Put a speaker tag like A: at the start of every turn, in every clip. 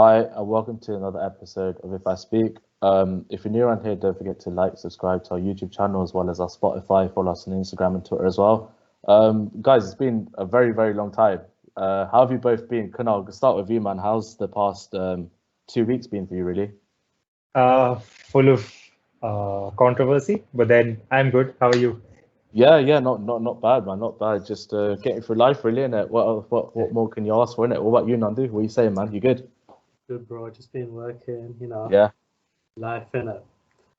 A: Hi, and welcome to another episode of If I Speak. If you're new around here, don't forget to like, subscribe to our YouTube channel as well as our Spotify. Follow us on Instagram and Twitter as well. Guys, it's been a very, very long time. How have you both been? Kunal, start with you, man. How's the past 2 weeks been for you, really?
B: Full of controversy, but then I'm good. How are you?
A: Yeah, not bad, man. Not bad. Just getting through life, really, innit? What more can you ask for, innit? What about you, Nandu? What are you saying, man? You good?
C: Good, bro. Just been working,
A: Yeah,
C: life in it.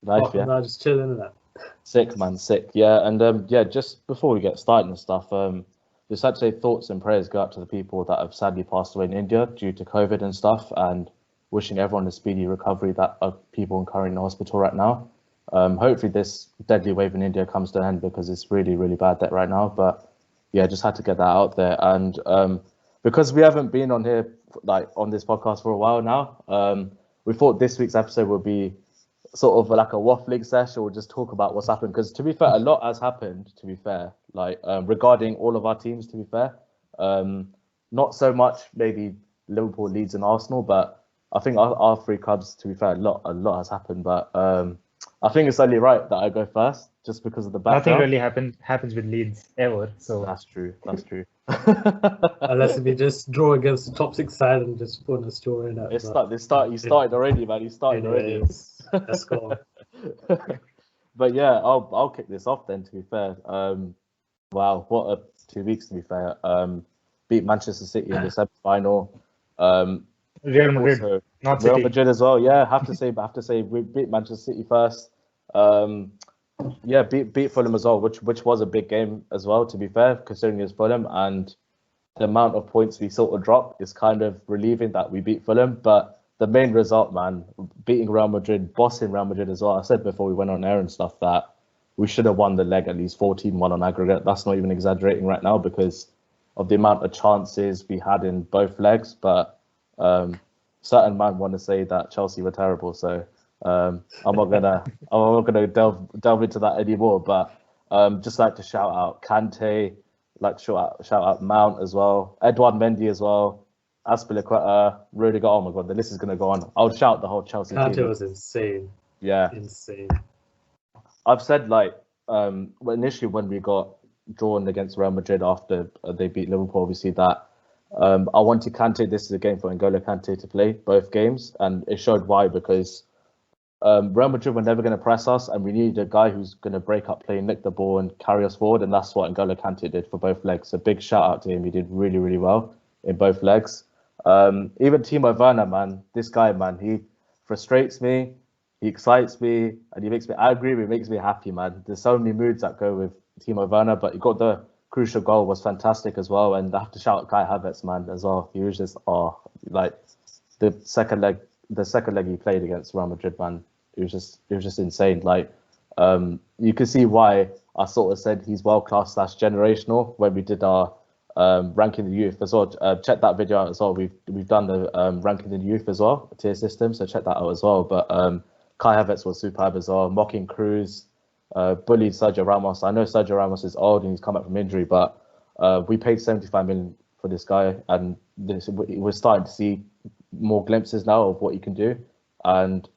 A: life,
C: Apart from
A: yeah.
C: that, just chilling in it.
A: Sick, man, sick. Yeah, and yeah, just before we get started and stuff, just like to say thoughts and prayers go out to the people that have sadly passed away in India due to COVID and stuff, and wishing everyone a speedy recovery that are people currently in the hospital right now. Hopefully this deadly wave in India comes to an end because it's really, really bad there right now. But yeah, just had to get that out there. And because we haven't been on here, like on this podcast for a while now, we thought this week's episode would be sort of like a waffling session. We'll just talk about what's happened because, to be fair, a lot has happened. To be fair, like regarding all of our teams. To be fair, not so much maybe Liverpool, Leeds, and Arsenal, but I think our three clubs. To be fair, a lot has happened. But I think it's only right that I go first, just because of the
B: Nothing
A: background.
B: really happens with Leeds ever. So
A: That's true. That's true.
C: Unless if you just draw against the top six side and just put a story in it.
A: It's start. They start. You started already, man. You started already.
C: Anyways, let's go.
A: But yeah, I'll kick this off then. To be fair, wow, what a 2 weeks. To be fair, beat Manchester City in the semi-final.
B: Real Madrid,
A: Also
B: not
A: Real
B: City.
A: Madrid as well. Yeah, have to say we beat Manchester City first. Yeah, beat Fulham as well, which was a big game as well. To be fair, considering it's Fulham and the amount of points we sort of dropped is kind of relieving that we beat Fulham. But the main result, man, beating Real Madrid, bossing Real Madrid as well. I said before we went on air and stuff that we should have won the leg at least 14-1 on aggregate. That's not even exaggerating right now because of the amount of chances we had in both legs. But certain man want to say that Chelsea were terrible, so I'm not gonna delve into that anymore. But just like to shout out Kante, like to shout out Mount as well, Edouard Mendy as well, Aspilicueta, Rudiger. Oh my god, the list is gonna go on. I'll shout the whole Chelsea
C: Kante
A: team.
C: was insane.
A: Yeah,
C: Insane.
A: I've said like initially when we got drawn against Real Madrid after they beat Liverpool, obviously that I wanted Kante. This is a game for N'Golo Kante to play both games, and it showed why because Real Madrid were never going to press us, and we needed a guy who's going to break up play, nick the ball, and carry us forward, and that's what N'Golo Kante did for both legs. So big shout out to him. He did really, really well in both legs. Even Timo Werner, man, this guy, man, he frustrates me, he excites me, and he makes me angry. He makes me happy, man. There's so many moods that go with Timo Werner, but he got the crucial goal, was fantastic as well, and I have to shout out Kai Havertz, man, as well. He was just like the second leg he played against Real Madrid, man. It was just insane. Like you can see why I sort of said he's world class / generational when we did our ranking the youth as well. Check that video out as well. We've done the ranking the youth as well, a tier system, so check that out as well. But Kai Havertz was superb as well, mocking Cruz, bullied Sergio Ramos. I know Sergio Ramos is old and he's come back from injury, but we paid 75 million for this guy, and we're starting to see more glimpses now of what he can do. And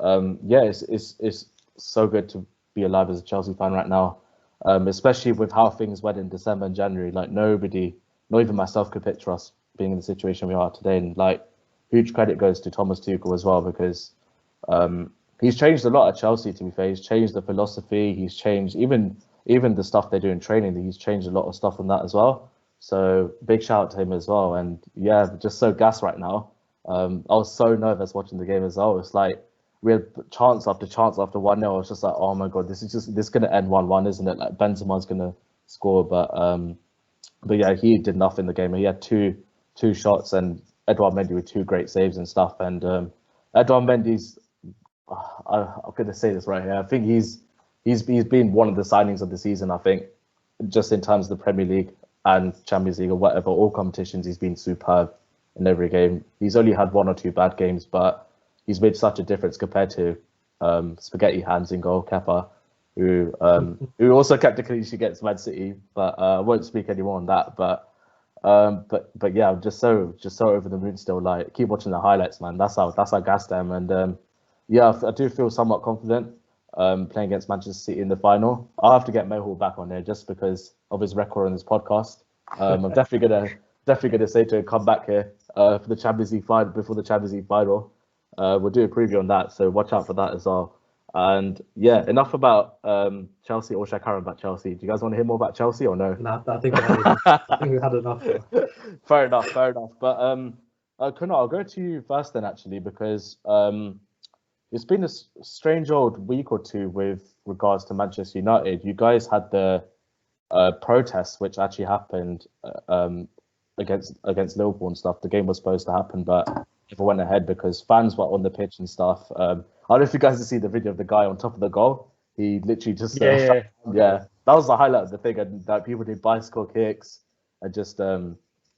A: yeah, it's so good to be alive as a Chelsea fan right now, especially with how things went in December and January. Like nobody, not even myself, could picture us being in the situation we are today. And like, huge credit goes to Thomas Tuchel as well because he's changed a lot at Chelsea. To be fair, he's changed the philosophy. He's changed even the stuff they do in training. He's changed a lot of stuff on that as well. So big shout out to him as well. And yeah, just so gassed right now. I was so nervous watching the game as well. It's like we had chance after chance after 1-0. I was just like, oh my god, this is gonna end 1-1, isn't it? Like Benzema's gonna score, but yeah, he did nothing in the game. He had two shots, and Edouard Mendy with two great saves and stuff. And Edouard Mendy's, I'm gonna say this right here. I think he's been one of the signings of the season. I think just in terms of the Premier League and Champions League or whatever, all competitions, he's been superb in every game. He's only had one or two bad games, but he's made such a difference compared to Spaghetti Hands in goal, Kepa, who also kept a clean sheet against Man City. But I won't speak anymore on that. But But yeah, I'm just so over the moon still. Like, keep watching the highlights, man. That's how gassed I am. And yeah, I do feel somewhat confident playing against Manchester City in the final. I'll have to get Mehul back on there just because of his record on this podcast. I'm definitely gonna say to him, come back here for the Champions League final, before the Champions League final. We'll do a preview on that, so watch out for that as well. And yeah, enough about Chelsea, or should I carry on about Chelsea? Do you guys want to hear more about Chelsea or no?
C: Nah, I think we had enough. I think we had enough.
A: Fair enough. But Kunal, I'll go to you first then, actually, because it's been a strange old week or two with regards to Manchester United. You guys had the protests, which actually happened against Liverpool and stuff. The game was supposed to happen, but it went ahead because fans were on the pitch and stuff. I don't know if you guys have seen the video of the guy on top of the goal. He literally just yeah, that was the highlight of the thing, and that people did bicycle kicks and just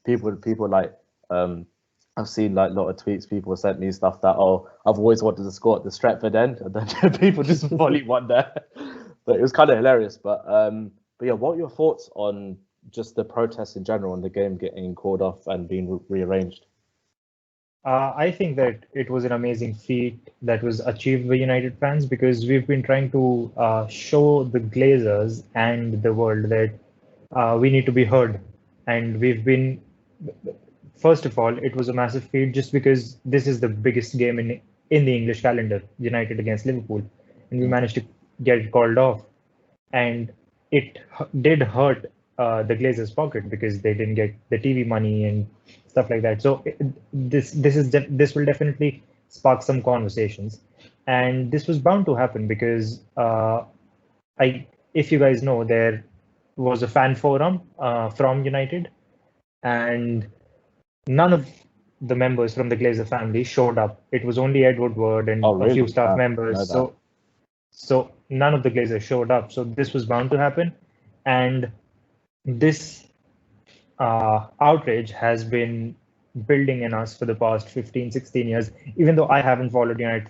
A: people like I've seen like a lot of tweets. People sent me stuff that I've always wanted to score at the Stretford end, and then people just volley one there. But it was kind of hilarious. But yeah, what are your thoughts on just the protests in general and the game getting called off and being rearranged?
B: I think that it was an amazing feat that was achieved by United fans, because we've been trying to show the Glazers and the world that we need to be heard. And we've been, first of all, it was a massive feat just because this is the biggest game in the English calendar, United against Liverpool. And we managed to get it called off. And it did hurt the Glazers' pocket because they didn't get the TV money and stuff like that. So this will definitely spark some conversations, and this was bound to happen because if you guys know, there was a fan forum from United, and none of the members from the Glazer family showed up. It was only Ed Woodward and a few staff members. So none of the Glazers showed up. So this was bound to happen, and this outrage has been building in us for the past 15-16 years. Even though I haven't followed United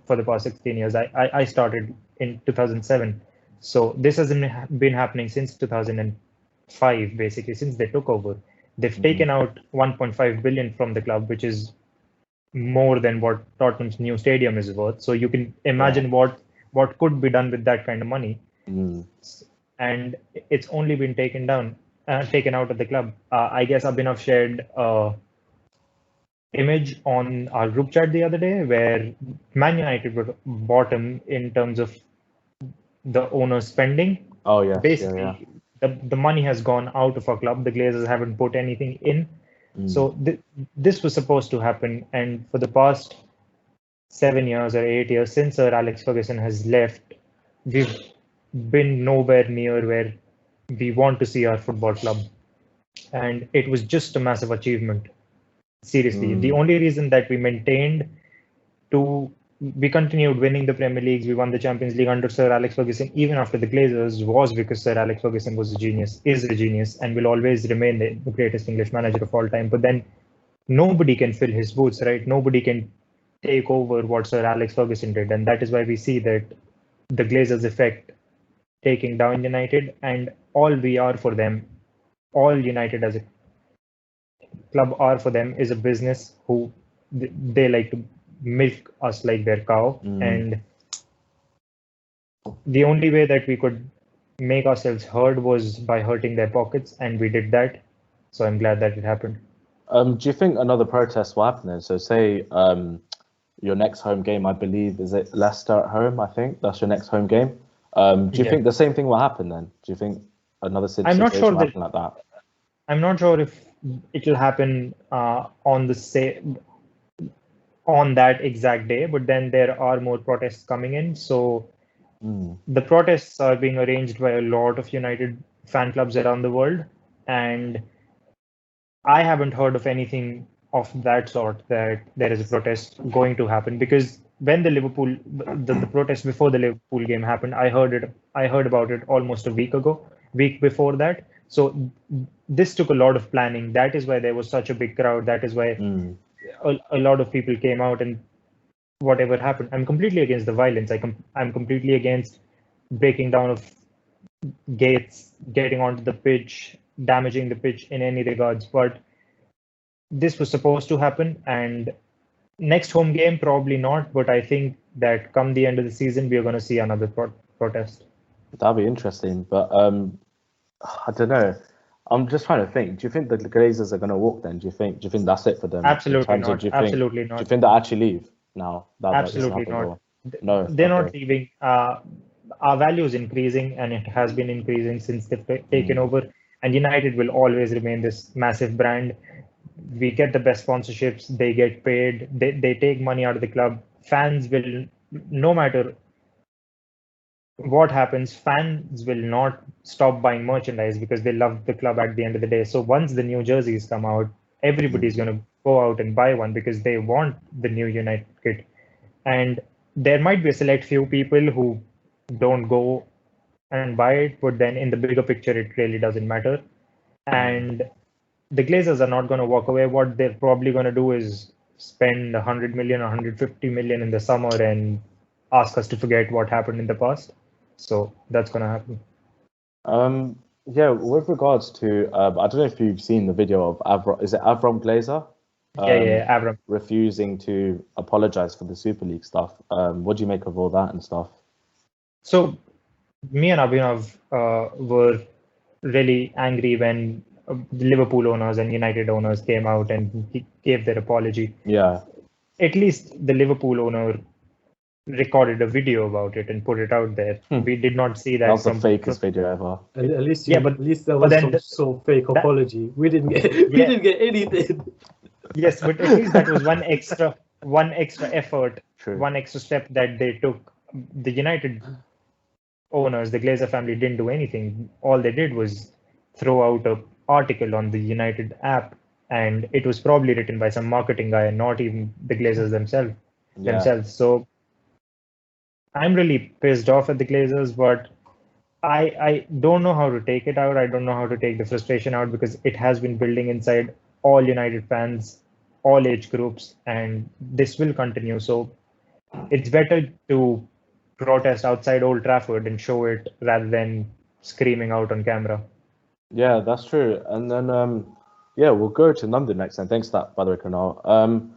B: for the past 16 years, I started in 2007. So this hasn't been happening since 2005, basically, since they took over. They've taken out 1.5 billion from the club, which is more than what Tottenham's new stadium is worth. So you can imagine what could be done with that kind of money. And it's only been taken out of the club. I guess Abhinav shared image on our group chat the other day where Man United were bottom in terms of the owner's spending.
A: Oh yeah.
B: Basically, the money has gone out of our club. The Glazers haven't put anything in. So this was supposed to happen. And for the past 7 years or 8 years since Sir Alex Ferguson has left, we've been nowhere near where we want to see our football club. And it was just a massive achievement. Seriously, the only reason that we continued winning the Premier Leagues, we won the Champions League under Sir Alex Ferguson, even after the Glazers, was because Sir Alex Ferguson was a genius, is a genius, and will always remain the greatest English manager of all time. But then nobody can fill his boots, right? Nobody can take over what Sir Alex Ferguson did. And that is why we see that the Glazers effect taking down United, and all we are for them, all United as a club are for them, is a business who they like to milk us like their cow. And the only way that we could make ourselves heard was by hurting their pockets, and we did that. So I'm glad that it happened.
A: Do you think another protest will happen then? So say your next home game, I believe, is it Leicester at home? I think that's your next home game. Do you think the same thing will happen then? Do you think another situation will happen like that?
B: I'm not sure if it will happen on that exact day, but then there are more protests coming in. So the protests are being arranged by a lot of United fan clubs around the world, and I haven't heard of anything of that sort, that there is a protest going to happen, because when the protest before the Liverpool game happened, I heard about it almost a week before that. So this took a lot of planning. That is why there was such a big crowd. That is why a lot of people came out, and whatever happened. I'm completely against the violence. I'm completely against breaking down of gates, getting onto the pitch, damaging the pitch in any regards. But this was supposed to happen, and next home game probably not. But I think that come the end of the season, we are going to see another protest.
A: That'd be interesting, but I don't know. I'm just trying to think. Do you think the Glazers are going to walk then? Do you think that's it for them?
B: Absolutely not. Absolutely not.
A: Do you think they actually leave now?
B: Absolutely not.
A: No,
B: they're not leaving. Our value is increasing, and it has been increasing since they've taken over. And United will always remain this massive brand. We get the best sponsorships. They get paid. They take money out of the club. Fans will, no matter what happens, fans will not stop buying merchandise because they love the club at the end of the day. So once the new jerseys come out, everybody's going to go out and buy one because they want the new United kit. And there might be a select few people who don't go and buy it, but then in the bigger picture, it really doesn't matter. And the Glazers are not going to walk away. What they're probably going to do is spend 100 million or 150 million in the summer and ask us to forget what happened in the past. So that's going to happen.
A: Yeah, with regards to, I don't know if you've seen the video of Avram. Is it Avram Glazer?
B: Yeah, Avram.
A: Refusing to apologize for the Super League stuff. What do you make of all that and stuff?
B: So me and Abhinav were really angry when the Liverpool owners and United owners came out and gave their apology.
A: Yeah.
B: At least the Liverpool owner recorded a video about it and put it out there. We did not see that.
A: That was the fakest video ever.
C: At least there was some sort of fake apology. We didn't get anything.
B: Yes, but at least that was one extra effort,
A: True.
B: One extra step that they took. The United owners, the Glazer family, didn't do anything. All they did was throw out an article on the United app, and it was probably written by some marketing guy and not even the Glazers themselves. So I'm really pissed off at the Glazers, but I don't know how to take it out. I don't know how to take the frustration out because it has been building inside all United fans, all age groups, and this will continue. So it's better to protest outside Old Trafford and show it rather than screaming out on camera.
A: Yeah, that's true. And then, we'll go to London next. And thanks for that, by the way, Kunal.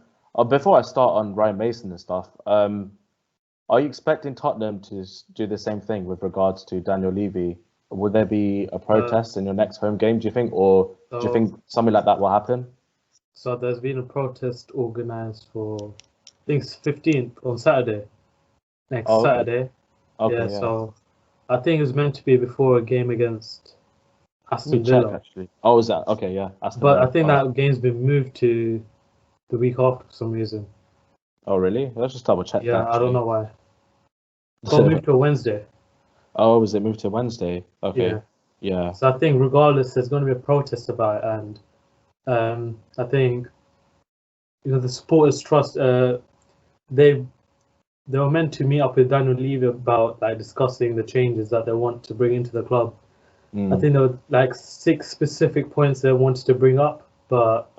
A: Before I start on Ryan Mason and stuff, are you expecting Tottenham to do the same thing with regards to Daniel Levy? Would there be a protest in your next home game, do you think? Or do you think something like that will happen?
C: So there's been a protest organised for, I think it's 15th on Saturday. Saturday.
A: Okay,
C: yeah, so I think it was meant to be before a game against Aston Villa.
A: Actually. Oh, is that? Okay, yeah.
C: Aston Villa. I think that game's been moved to the week after for some reason.
A: Oh, really? Let's just double check that.
C: Yeah, I don't know why. Got moved to a Wednesday.
A: Oh, was it moved to Wednesday? Okay. Yeah.
C: So I think regardless, there's going to be a protest about it, and I think the supporters trust. They were meant to meet up with Daniel Levy about discussing the changes that they want to bring into the club. I think there were 6 specific points they wanted to bring up, but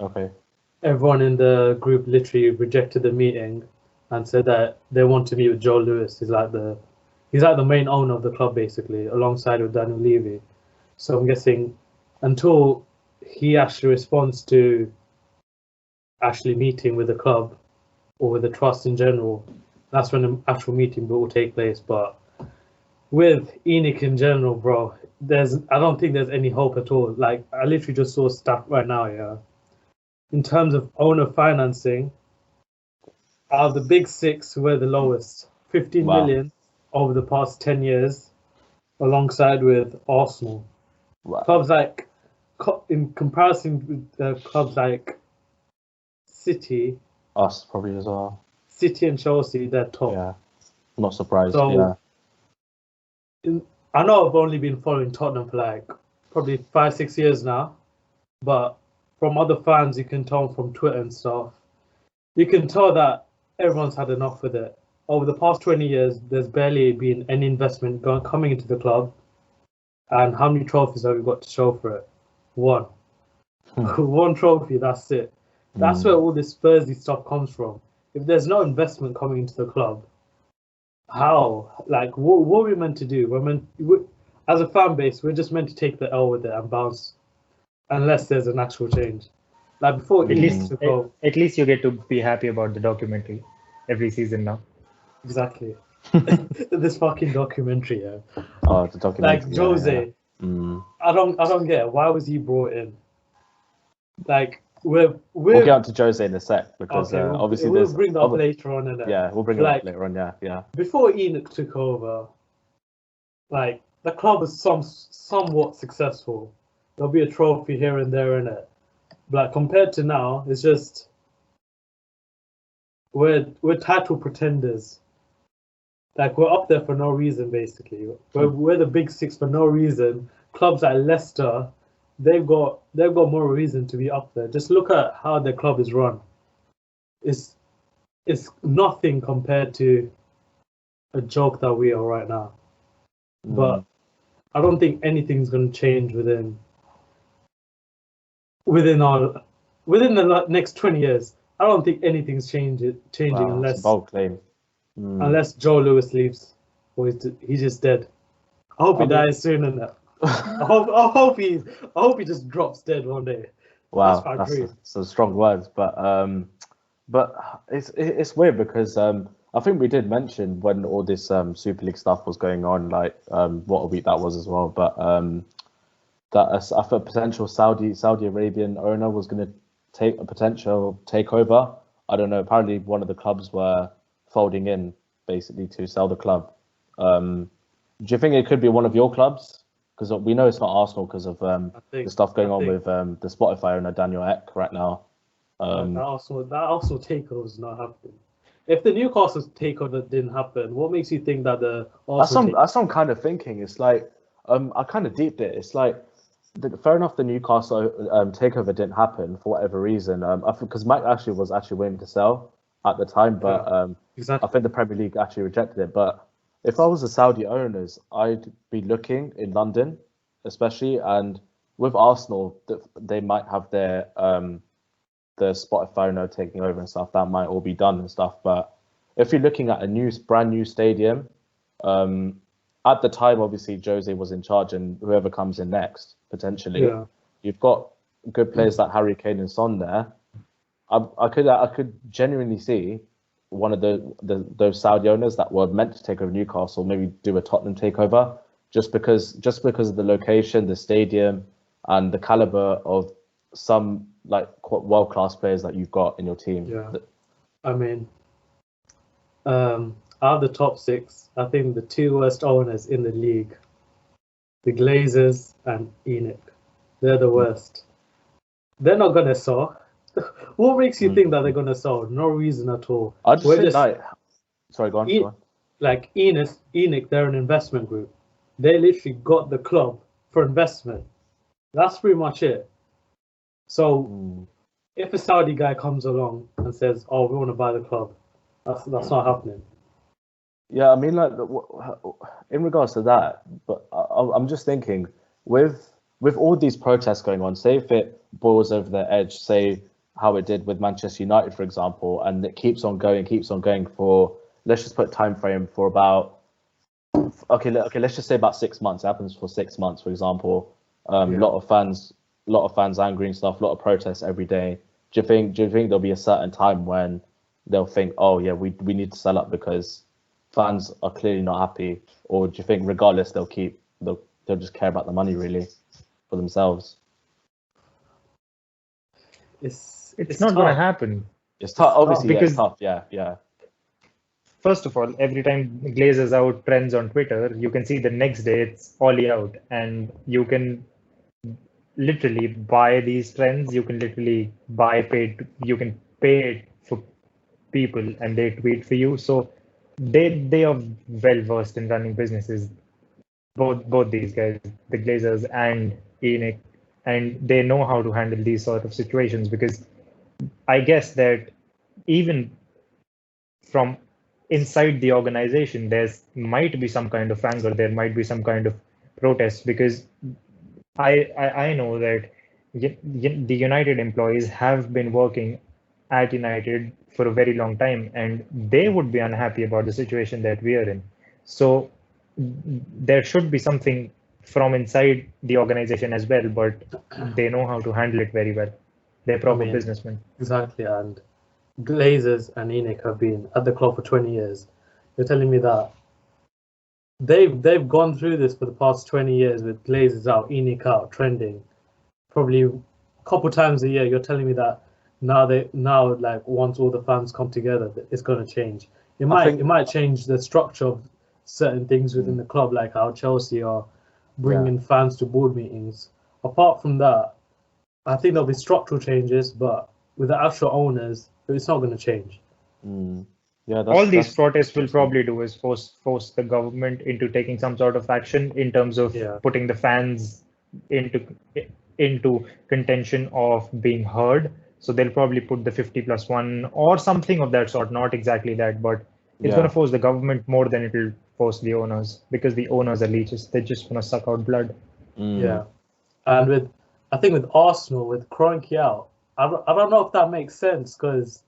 C: everyone in the group literally rejected the meeting and said that they want to meet with Joe Lewis. He's like the main owner of the club basically, alongside with Daniel Levy. So I'm guessing until he actually responds to actually meeting with the club or with the trust in general, that's when the actual meeting will take place. But with ENIC in general, bro, I don't think there's any hope at all. I literally just saw stuff right now, yeah. In terms of owner financing, out of the big 6, we're the lowest. 15 million over the past 10 years, alongside with Arsenal.
A: Wow.
C: Clubs in comparison with clubs like City.
A: Us probably as well.
C: City and Chelsea, they're top.
A: Yeah, not surprised.
C: So, I know I've only been following Tottenham for probably 5-6 years now, but from other fans, you can tell from Twitter and stuff, you can tell that everyone's had enough with it. Over the past 20 years, there's barely been any investment coming into the club. And how many trophies have we got to show for it? 1. 1 trophy, that's it. That's where all this Spursy stuff comes from. If there's no investment coming into the club, how? What are we meant to do? As a fan base, we're just meant to take the L with it and bounce. unless there's an actual change. Like before,
B: at least you get to be happy about the documentary every season now.
C: Exactly. This fucking documentary, yeah.
A: Oh, the documentary.
C: Like Jose, I don't get it. Why was he brought in? Like we'll
A: get on to Jose in a sec because obviously
C: we'll bring that up later on.
A: We'll bring it up later on. Yeah.
C: Before Enoch took over, like the club was somewhat successful. There'll be a trophy here and there in it, but compared to now, it's just we're title pretenders. Like we're up there for no reason, basically. We're the big six for no reason. Clubs like Leicester, they've got more reason to be up there. Just look at how their club is run. It's nothing compared to a joke that we are right now. But I don't think anything's going to change within the next 20 years. I don't think anything's changing unless
A: that's a bold claim.
C: Unless Joe Lewis leaves, or he's just dead. I hope he dies soon and that. I hope he just drops dead one day.
A: Wow, that's some strong words, but it's weird because I think we did mention when all this Super League stuff was going on, like what a week that was as well. But that a potential Saudi Arabian owner was going to take a potential takeover. I don't know. Apparently, one of the clubs were folding in basically to sell the club. Do you think it could be one of your clubs? Because we know it's not Arsenal because of the stuff going on with the Spotify owner Daniel Ek right now.
C: That Arsenal takeover is not happening. If the Newcastle takeover didn't happen, what makes you think that the Arsenal
A: that's what I'm kind of thinking. It's like I kind of deeped it. It's like fair enough, the Newcastle takeover didn't happen for whatever reason. Because Mike actually was willing to sell at the time, but
C: exactly.
A: I think the Premier League actually rejected it. But if I was the Saudi owners, I'd be looking in London, especially, and with Arsenal, they might have their the Spotify owner taking over and stuff. That might all be done and stuff. But if you're looking at a brand new stadium, at the time, obviously Jose was in charge, and whoever comes in next, potentially, you've got good players like Harry Kane and Son there. I could genuinely see one of those Saudi owners that were meant to take over Newcastle maybe do a Tottenham takeover just because of the location, the stadium, and the caliber of some like world-class players that you've got in your team.
C: Yeah, I mean, out of the top six, I think the two worst owners in the league, the Glazers and Enoch, they're the worst. They're not gonna sell. What makes you think that they're gonna sell? No reason at all.
A: I just think sorry, go on.
C: Like Enoch, they're an investment group. They literally got the club for investment. That's pretty much it. So if a Saudi guy comes along and says, "Oh, we want to buy the club," that's not happening.
A: Yeah, I mean, like in regards to that, but I'm just thinking with all these protests going on, say if it boils over the edge, say how it did with Manchester United, for example, and it keeps on going for, let's just put time frame for about, okay, let's just say about 6 months. It happens for 6 months, for example. A lot of fans angry and stuff, a lot of protests every day. Do you think there'll be a certain time when they'll think, oh yeah, we need to sell up because fans are clearly not happy? Or do you think regardless they'll just care about the money really for themselves?
B: It's not going to happen.
A: It's tough, obviously. It's tough. Yeah.
B: First of all, every time Glazers out trends on Twitter, you can see the next day it's Ollie out, and you can literally buy these trends. You can literally you can pay for people, and they tweet for you. So they are well versed in running businesses. Both these guys, the Glazers and Enoch, and they know how to handle these sort of situations, because I guess that even from inside the organization, might be some kind of anger, there might be some kind of protest, because I know that the United employees have been working at United for a very long time, and they would be unhappy about the situation that we are in. So there should be something from inside the organization as well, but they know how to handle it very well. They're proper businessmen.
C: Exactly, and Glazers and ENIC have been at the club for 20 years. You're telling me that they've gone through this for the past 20 years with Glazers out, ENIC out, trending, probably a couple times a year. You're telling me that now like once all the fans come together, it's going to change. It might change the structure of certain things within the club, like how Chelsea are bringing fans to board meetings. Apart from that, I think there'll be structural changes, but with the actual owners, it's not going to change.
B: Yeah, all these protests will probably do is force the government into taking some sort of action in terms of putting the fans into contention of being heard. So they'll probably put the 50+1 or something of that sort. Not exactly that, but it's going to force the government more than it will force the owners, because the owners are leeches. They're just going to suck out blood.
C: Yeah, and I think with Arsenal, with Kroenke out, I don't know if that makes sense, because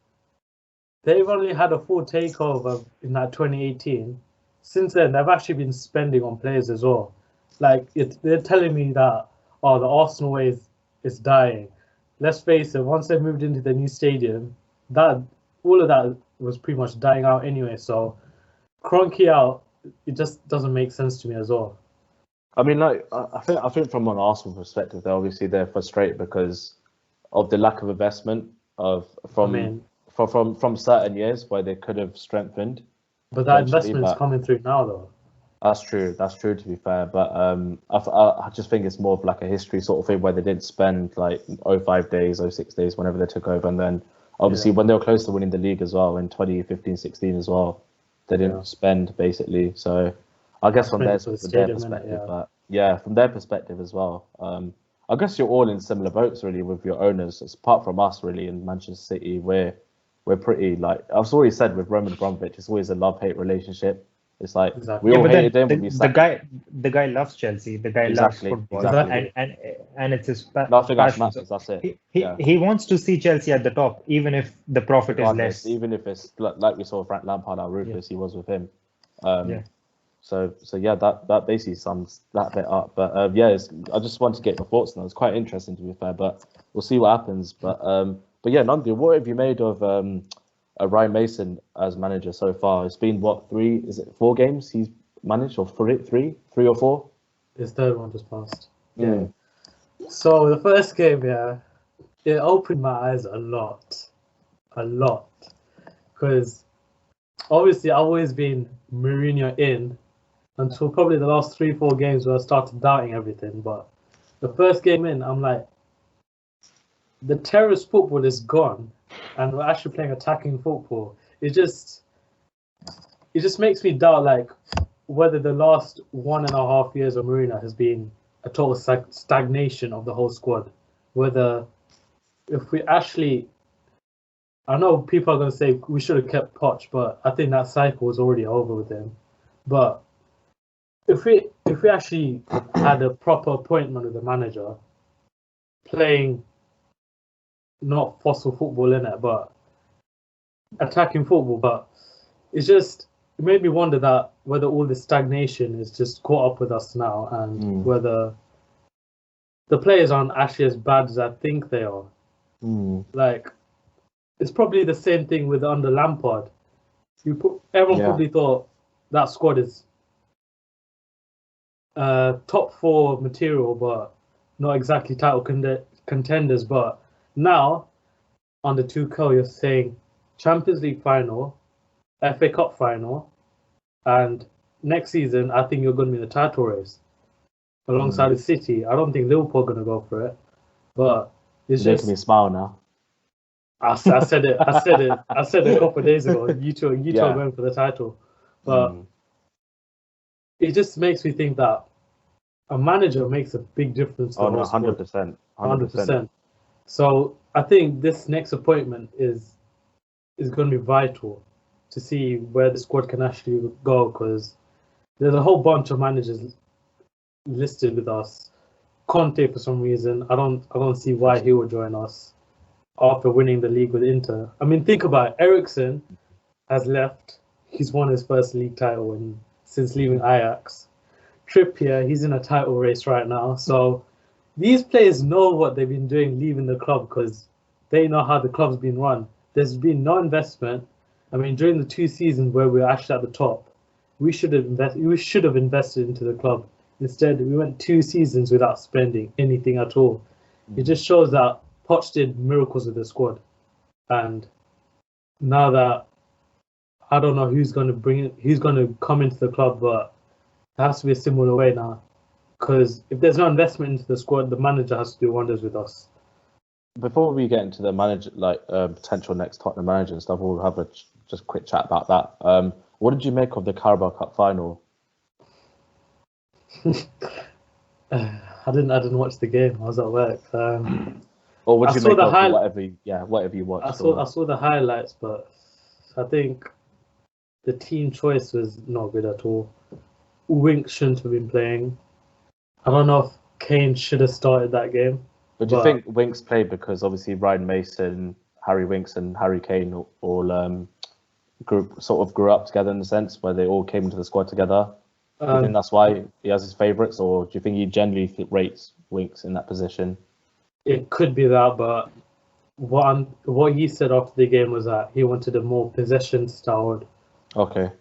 C: they've only had a full takeover in that 2018. Since then, they've actually been spending on players as well. Like, they're telling me that, the Arsenal way is dying. Let's face it, once they moved into the new stadium, all of that was pretty much dying out anyway. So, Kroenke out, it just doesn't make sense to me as well.
A: I mean, like, I think from an Arsenal perspective, they're frustrated because of the lack of investment from certain years where they could have strengthened.
C: But that investment's coming through now, though.
A: That's true, to be fair. But I just think it's more of like a history sort of thing where they didn't spend like 05 days, 06 days, whenever they took over. And then obviously when they were close to winning the league as well in 2015-16 as well, they didn't spend basically. So I guess from their perspective, from their perspective as well. I guess you're all in similar boats really with your owners. Apart from us really in Manchester City, we're pretty, like I've already said with Roman Abramovich, it's always a love-hate relationship. It's like we all hated him.
B: The guy loves Chelsea. The guy loves football, and it's his
A: nothing else matters. That's it.
B: He wants to see Chelsea at the top, even if the profit is less.
A: Even if it's like we saw Frank Lampard, how ruthless he was with him. So that basically sums that bit up. But I just want to get your thoughts on it. It's quite interesting, to be fair, but we'll see what happens. But Nandi, what have you made of Ryan Mason as manager so far? It's been 4 games he's managed, or three or four?
C: His third one just passed. Yeah. So the first game, it opened my eyes a lot, because obviously I've always been Mourinho in until probably the last 3-4 games where I started doubting everything. But the first game in, I'm like, the terrorist football is gone, and we're actually playing attacking football. It just makes me doubt like whether the last 1.5 years of Mourinho has been a total stagnation of the whole squad. Whether if we actually, I know people are going to say we should have kept Poch, but I think that cycle was already over with him. But if we actually had a proper appointment with the manager, playing not fossil football in it, but attacking football, but it made me wonder that whether all this stagnation is just caught up with us now, and whether the players aren't actually as bad as I think they are. Like, it's probably the same thing with under Lampard. Everyone probably thought that squad is top 4 material, but not exactly title contenders. But now, under Tuchel, you're saying Champions League final, FA Cup final, and next season, I think you're going to be in the title race alongside with City. I don't think Liverpool are going to go for it, but it's
A: making me smile now.
C: I said it a couple of days ago. You two are going for the title, but it just makes me think that a manager makes a big difference.
A: 100%.
C: So I think this next appointment is going to be vital to see where the squad can actually go, because there's a whole bunch of managers listed with us. Conte, for some reason, I don't see why he would join us after winning the league with Inter. I mean, think about it. Eriksen has left. He's won his first league title since leaving Ajax. Trippier, he's in a title race right now. So these players know what they've been doing leaving the club because they know how the club's been run. There's been no investment. I mean, during the 2 seasons where we were actually at the top, we should have invested into the club. Instead, we went 2 seasons without spending anything at all. It just shows that Poch did miracles with the squad. And now that I don't know who's going to come into the club, but it has to be a similar way now. Because if there's no investment into the squad, the manager has to do wonders with us.
A: Before we get into the manager, potential next Tottenham manager and stuff, we'll have a just quick chat about that. What did you make of the Carabao Cup final?
C: I didn't watch the game. I was at work.
A: Or what did you make of whatever you watched?
C: I saw the highlights, but I think the team choice was not good at all. Winks shouldn't have been playing. I don't know if Kane should have started that game.
A: But do you think Winks played because obviously Ryan Mason, Harry Winks, and Harry Kane all grew up together in the sense where they all came into the squad together? Do you think that's why he has his favourites, or do you think he generally rates Winks in that position?
C: It could be that, but what he said after the game was that he wanted a more possession-styled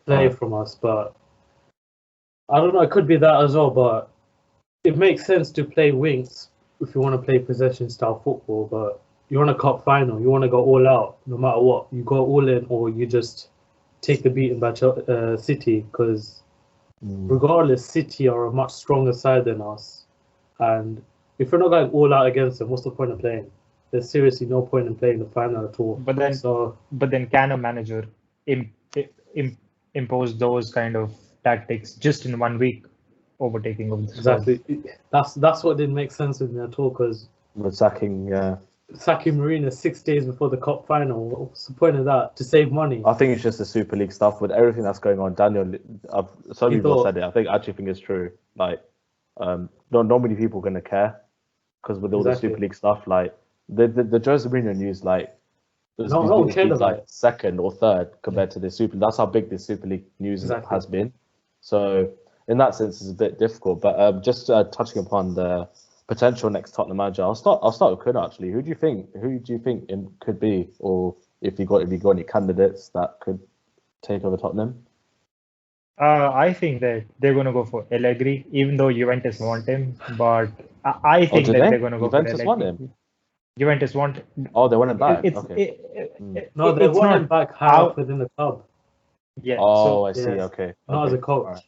C: play from us. But I don't know. It could be that as well. But it makes sense to play Winks if you want to play possession-style football. But you're on a cup final. You want to go all out, no matter what. You go all in, or you just take the beating by City, because regardless, City are a much stronger side than us. And if we're not going all out against them, what's the point of playing? There's seriously no point in playing the final at all.
B: But then can a manager impose those kind of tactics just in 1 week, overtaking of the squad?
C: Exactly. That's what didn't make sense with me at all, because
A: with sacking
C: Mourinho 6 days before the cup final. What's the point of that? To save money?
A: I think it's just the Super League stuff with everything that's going on. Daniel, some people said it. I actually think it's true. Like, not many people are going to care because with all the Super League stuff, like the Jose Mourinho news, like
C: no one cared about it.
A: Second or third compared to the Super. That's how big the Super League news has been. So in that sense, it's a bit difficult. But just touching upon the potential next Tottenham manager, I'll start with Kun actually. Who do you think it could be, or if you got any candidates that could take over Tottenham?
B: I think that they're going to go for Allegri, even though Juventus want him. But I think they're going to go for Allegri.
A: Juventus want him.
B: Juventus want.
A: Oh, they want him back.
C: They want him back high up within the club.
B: Yeah.
A: Oh, I see. Okay.
C: Not as a coach.
A: Right.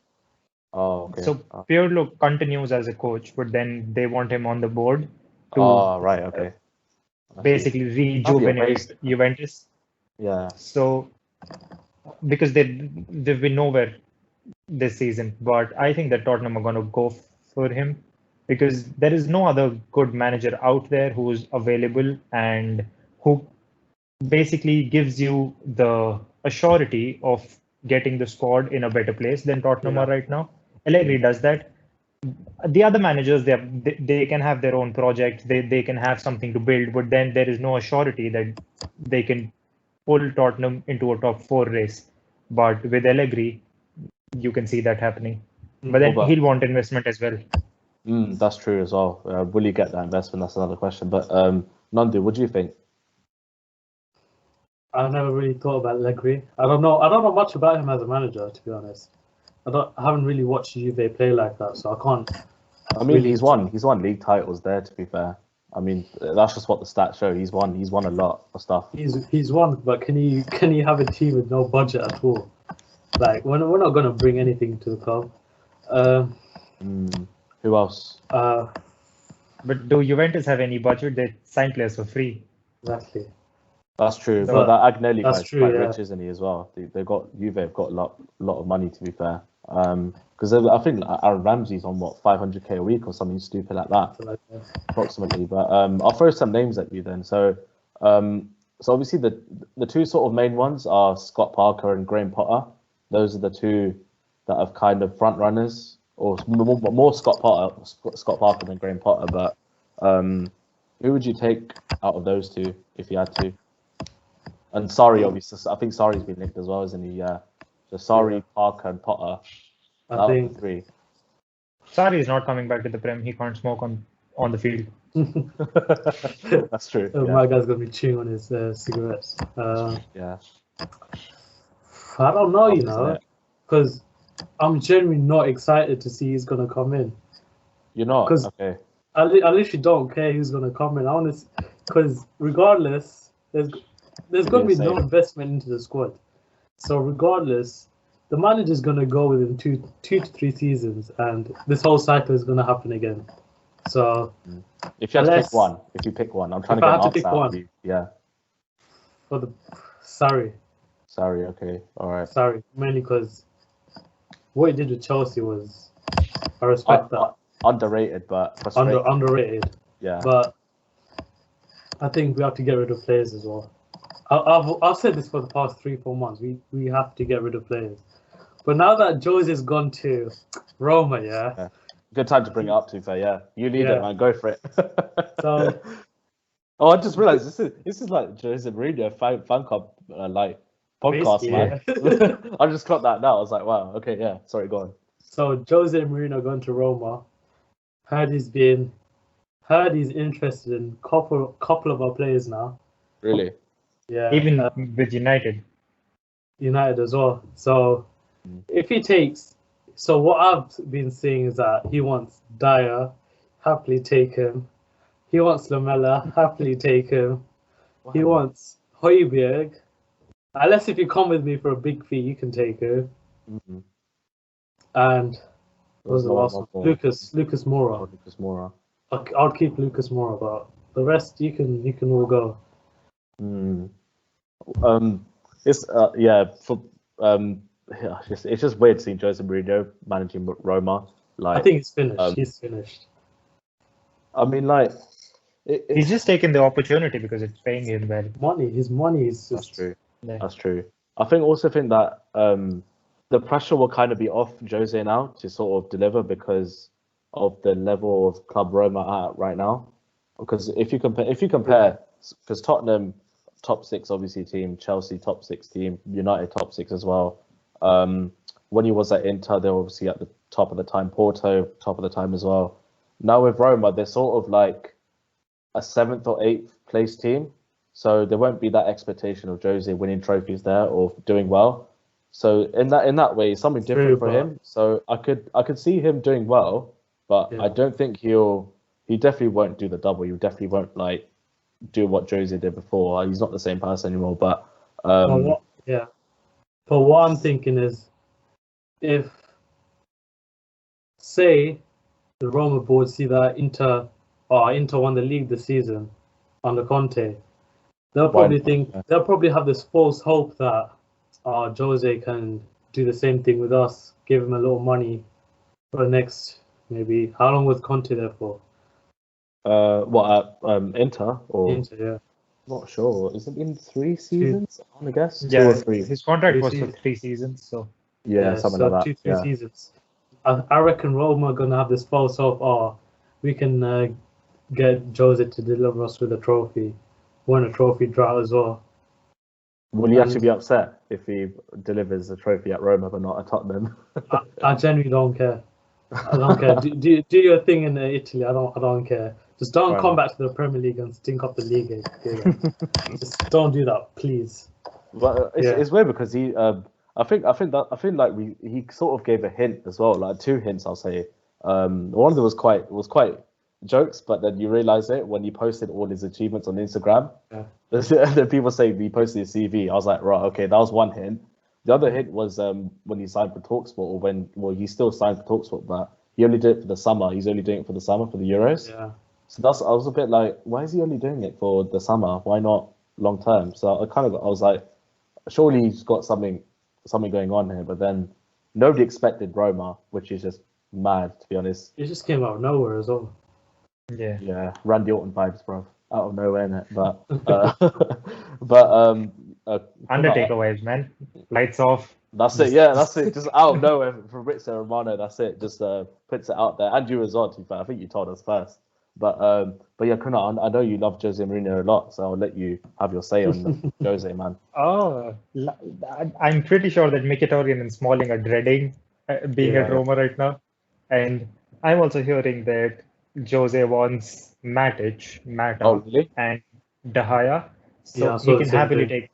A: Oh, okay.
B: So Pirlo continues as a coach, but then they want him on the board to
A: right, okay.
B: Basically rejuvenate Juventus.
A: Yeah.
B: So because they've been nowhere this season, but I think that Tottenham are going to go for him because there is no other good manager out there who's available and who basically gives you the assurity of getting the squad in a better place than Tottenham are right now. Allegri does that. The other managers, they can have their own projects, they can have something to build, but then there is no assurity that they can pull Tottenham into a top 4 race. But with Allegri, you can see that happening. But then he'll want investment as well.
A: That's true as well. Will you get that investment? That's another question. But Nandu, what do you think?
C: I've never really thought about Allegri. I don't know much about him as a manager, to be honest. I haven't really watched Juve play like that, so I can't.
A: I mean, he's won league titles there. To be fair, I mean that's just what the stats show. He's won a lot of stuff.
C: He's won, but can he have a team with no budget at all? Like we're not going to bring anything to the club.
A: Who else?
C: But
B: do Juventus have any budget? They sign players for free.
C: Exactly.
A: That's true. But that Agnelli guy's quite rich, isn't he, as well? Juve have got a lot of money, to be fair. Because I think Aaron Ramsey's on 500k a week or something stupid like that, approximately. But I'll throw some names at you then. So obviously the two sort of main ones are Scott Parker and Graham Potter. Those are the two that have kind of front runners, or more Scott Parker than Graham Potter. But who would you take out of those two if you had to? And Sarri, obviously, I think Sarri's been linked as well, isn't he? So Sarri, Parker, and Potter.
C: I think
A: 3.
B: Sarri is not coming back to the Prem. He can't smoke on the field.
A: That's true.
C: My guy's gonna be chewing on his cigarettes.
A: Yeah.
C: I don't know, because I'm genuinely not excited to see who's gonna come in.
A: You're not? Okay.
C: I literally don't care who's gonna come in. I want to, because regardless, there's gonna be no investment into the squad. So regardless, the manager's gonna go within two to 3 seasons, and this whole cycle is gonna happen again. So
A: if you have to pick one, I'm trying to get an answer out of you. Yeah.
C: For the Sarri,
A: okay, all right.
C: Sarri, mainly because what he did with Chelsea was, I respect that.
A: Underrated, but frustrating.
C: Underrated.
A: Yeah.
C: But I think we have to get rid of players as well. I've said this for the past 3-4 months. We have to get rid of players. But now that Jose's gone to Roma, yeah.
A: Good time to bring it up, to be fair. Yeah, you lead it, man. Go for it.
C: So.
A: I just realised this is like Jose Mourinho fan club like podcast, man. Yeah. I just clocked that now. I was like, wow. Okay, yeah. Sorry, go on.
C: So Jose Mourinho gone to Roma. Heard he's interested in couple of our players now.
A: Really?
B: Yeah. Even with United
C: as well. So if he takes, so what I've been seeing is that he wants Dyer, happily take him. He wants Lamela, happily take him. Wow. He wants Højbjerg. Unless if you come with me for a big fee, you can take him. Mm-hmm. And what was the last one? Lucas Moura.
A: Oh, Lucas Moura.
C: I'll keep Lucas Moura, but the rest you can all go.
A: It's just weird seeing Jose Mourinho managing Roma. Like,
C: I think he's finished. He's finished.
A: I mean, like,
B: he's just taking the opportunity because it's paying him well.
C: His money is.
A: That's true. Yeah. That's true. I think that the pressure will kind of be off Jose now to sort of deliver because of the level of club Roma at right now. Because if you compare, because Tottenham top 6 obviously team, Chelsea top 6 team, United top 6 as well. When he was at Inter, they were obviously at the top of the time. Porto top of the time as well. Now with Roma, they're sort of like a 7th or 8th place team, so there won't be that expectation of Jose winning trophies there or doing well. So in that way, it's something different for him. So I could see him doing well, but I don't think he definitely won't do the double. He definitely won't like do what Jose did before. He's not the same person anymore. But
C: But what I'm thinking is, if say the Roma board see that Inter won the league this season under Conte, they'll probably have this false hope that Jose can do the same thing with us, give him a little money for the next, maybe, how long was Conte there for?
A: Inter or
C: Inter, yeah.
A: Not sure. Is it been 3 seasons? I guess
B: 2 or 3. His contract was for 3 seasons, so
A: something like that.
C: 2-3 seasons. I reckon Roma are gonna have this false hope. We can get Jose to deliver us with a trophy, win a trophy, draw as well.
A: Will you actually be upset if he delivers a trophy at Roma but not at Tottenham?
C: I genuinely don't care. I don't care. Do your thing in Italy. I don't care. Just don't come back to the Premier League and stink up the league. Just don't do that, please.
A: But it's weird because he. I think like he sort of gave a hint as well, like 2 hints I'll say. One of them was quite jokes, but then you realize it when he posted all his achievements on Instagram. Yeah. Then people say he posted his CV. I was like, right, okay, that was one hint. The other hint was when he signed for TalkSport, or he's still signed for TalkSport, but he only did it for the summer. He's only doing it for the summer for the Euros.
C: Yeah.
A: So I was a bit like, why is he only doing it for the summer? Why not long term? So I was like, surely he's got something going on here. But then nobody expected Roma, which is just mad, to be honest.
C: It just came out of nowhere as well.
A: Yeah, Randy Orton vibes, bro. Out of nowhere, innit?
B: Undertaker vibes, man. Lights off.
A: That's it. Yeah, that's it. Just out of nowhere from Fabrizio Romano. That's it. Just puts it out there. And you as well, to be fair. I think you told us first. But yeah, Kuna, I know you love Jose Mourinho a lot, so I'll let you have your say on Jose, man.
B: Oh, I'm pretty sure that Mkhitaryan and Smalling are dreading being at Roma right now. And I'm also hearing that Jose wants Mata,
A: really?
B: and De Gea, so
C: Yeah, I
B: he
C: saw the
B: can
C: same
B: happily
C: thing.
B: take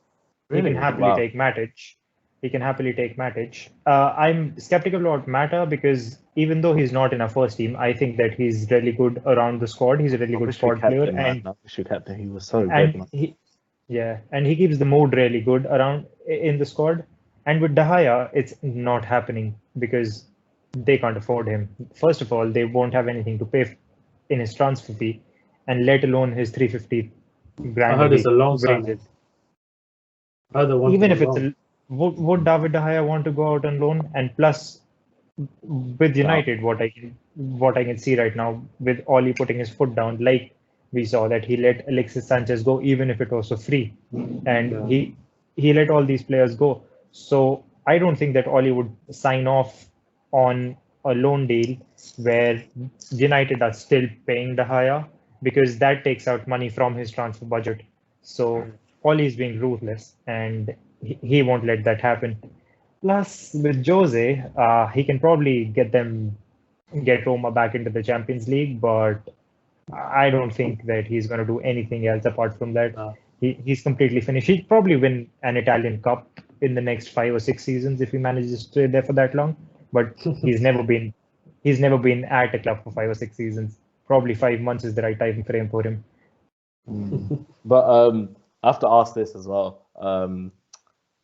A: Really? Wow.
B: Matic. He can happily take Matic. I'm skeptical about Mata because even though he's not in our first team, I think that he's really good around the squad. He's a really
A: I
B: good
A: wish we
B: squad
A: kept
B: player,
A: him, man. I wish we kept him. He was so good,
B: and
A: man.
B: he keeps the mood really good around in the squad. And with De Gea, it's not happening because they can't afford him. First of all, they won't have anything to pay in his transfer fee, and let alone his 350
C: I
B: grand a
C: heard it's a
B: week
C: long
B: wages.
C: signing. I heard they want
B: Even
C: him
B: if it's
C: along.
B: would David De Gea want to go out on loan? And plus, with
A: Wow.
B: United, what I can see right now, with Oli putting his foot down, like we saw that he let Alexis Sanchez go, even if it was for free, and
C: Yeah.
B: he let all these players go. So I don't think that Oli would sign off on a loan deal where United are still paying De Gea, because that takes out money from his transfer budget. So Oli is being ruthless, and he won't let that happen. Plus, with Jose, he can probably get Roma back into the Champions League, but I don't think that he's going to do anything else apart from that.
C: Uh,
B: He's completely finished. He'd probably win an Italian Cup in the next 5 or 6 seasons if he manages to stay there for that long. But he's never been at a club for 5 or 6 seasons. Probably 5 months is the right time frame for him.
A: But I have to ask this as well.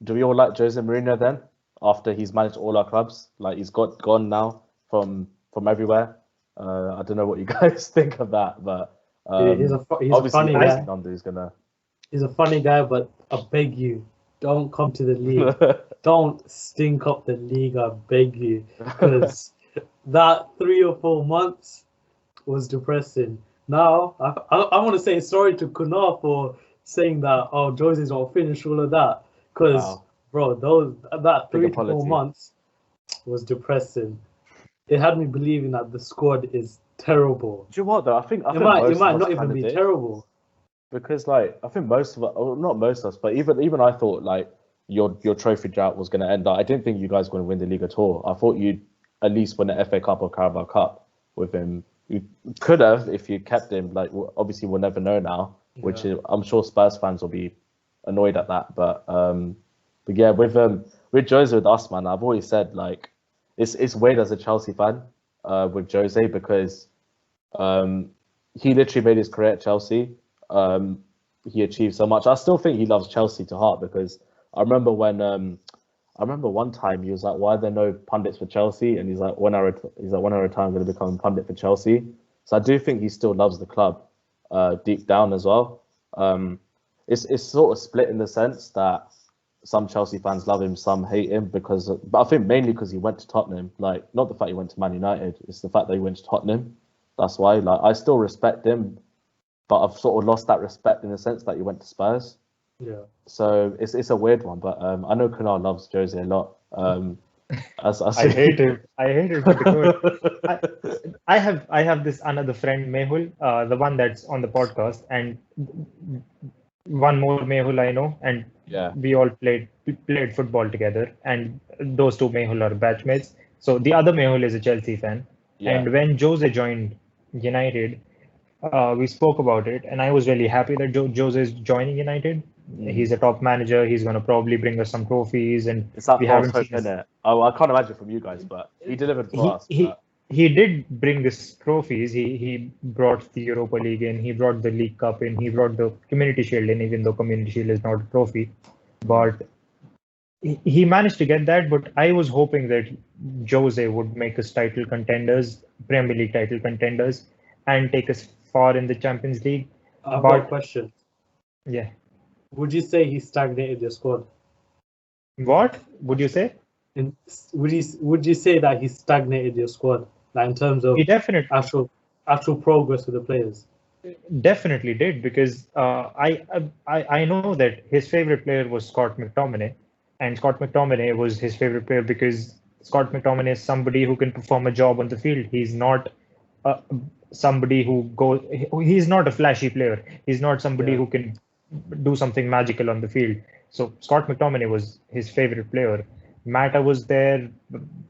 A: Do we all like Jose Mourinho then? After he's managed all our clubs, like he's gone now from everywhere. I don't know what you guys think of that, but
C: he's a
A: obviously
C: funny guy.
A: Nando's gonna.
C: He's a funny guy, but I beg you, don't come to the league. Don't stink up the league. I beg you, because that 3 or 4 months was depressing. Now I want to say sorry to Kunar for saying that. Oh, Jose's not finished, all of that, because
A: Wow.
C: bro, that
A: Big
C: 3 to 4
A: apology.
C: months was depressing. It had me believing that the squad is terrible.
A: Do you know what though? I think
C: It
A: most
C: might
A: of us
C: not even
A: kinda
C: be
A: did.
C: terrible.
A: Because like I think most of us, or not most of us, but even I thought like your trophy drought was going to end. Like, I didn't think you guys were going to win the league at all. I thought you'd at least win the FA Cup or Carabao Cup with him. You could have if you kept him. Like obviously we'll never know now, which
C: Yeah.
A: is, I'm sure Spurs fans will be annoyed at that. But yeah, with Jose, with us, man, I've always said like it's weird as a Chelsea fan with Jose because he literally made his career at Chelsea. He achieved so much. I still think he loves Chelsea to heart because I remember one time he was like, "Why are there no pundits for Chelsea?" And he's like, "When I retire, I'm going to become a pundit for Chelsea." So I do think he still loves the club deep down as well. It's sort of split in the sense that some Chelsea fans love him, some hate him but I think mainly because he went to Tottenham. Like, not the fact he went to Man United, it's the fact that he went to Tottenham. That's why. Like, I still respect him, but I've sort of lost that respect in the sense that he went to Spurs.
C: Yeah.
A: So it's a weird one, but I know Kunal loves Jose a lot.
B: I hate him. I hate him for the good. I have this another friend, Mehul, the one that's on the podcast, and one more Mehul I know, and
A: Yeah.
B: we all played football together, and those two Mehul are batchmates. So the other Mehul is a Chelsea fan,
A: Yeah.
B: and when Jose joined United, we spoke about it, and I was really happy that Jose is joining United. He's a top manager. He's going to probably bring us some trophies, and
A: It's that
B: we
A: false
B: haven't
A: hope,
B: seen.
A: isn't it? I can't imagine from you guys, but he delivered for us.
B: He did bring us trophies. He brought the Europa League in. He brought the League Cup in. He brought the Community Shield in, even though Community Shield is not a trophy. But he managed to get that. But I was hoping that Jose would make us title contenders, Premier League title contenders, and take us far in the Champions League.
C: I've got a question.
B: Yeah.
C: Would you say he stagnated your squad?
B: What would you say?
C: Would you say that he stagnated your squad, like in terms of
B: He definitely
C: actual progress with the players?
B: Definitely did, because I know that his favorite player was Scott McTominay, and Scott McTominay was his favorite player because Scott McTominay is somebody who can perform a job on the field. He's not somebody who goes. He's not a flashy player. He's not somebody who can do something magical on the field. So Scott McTominay was his favorite player. Mata was there,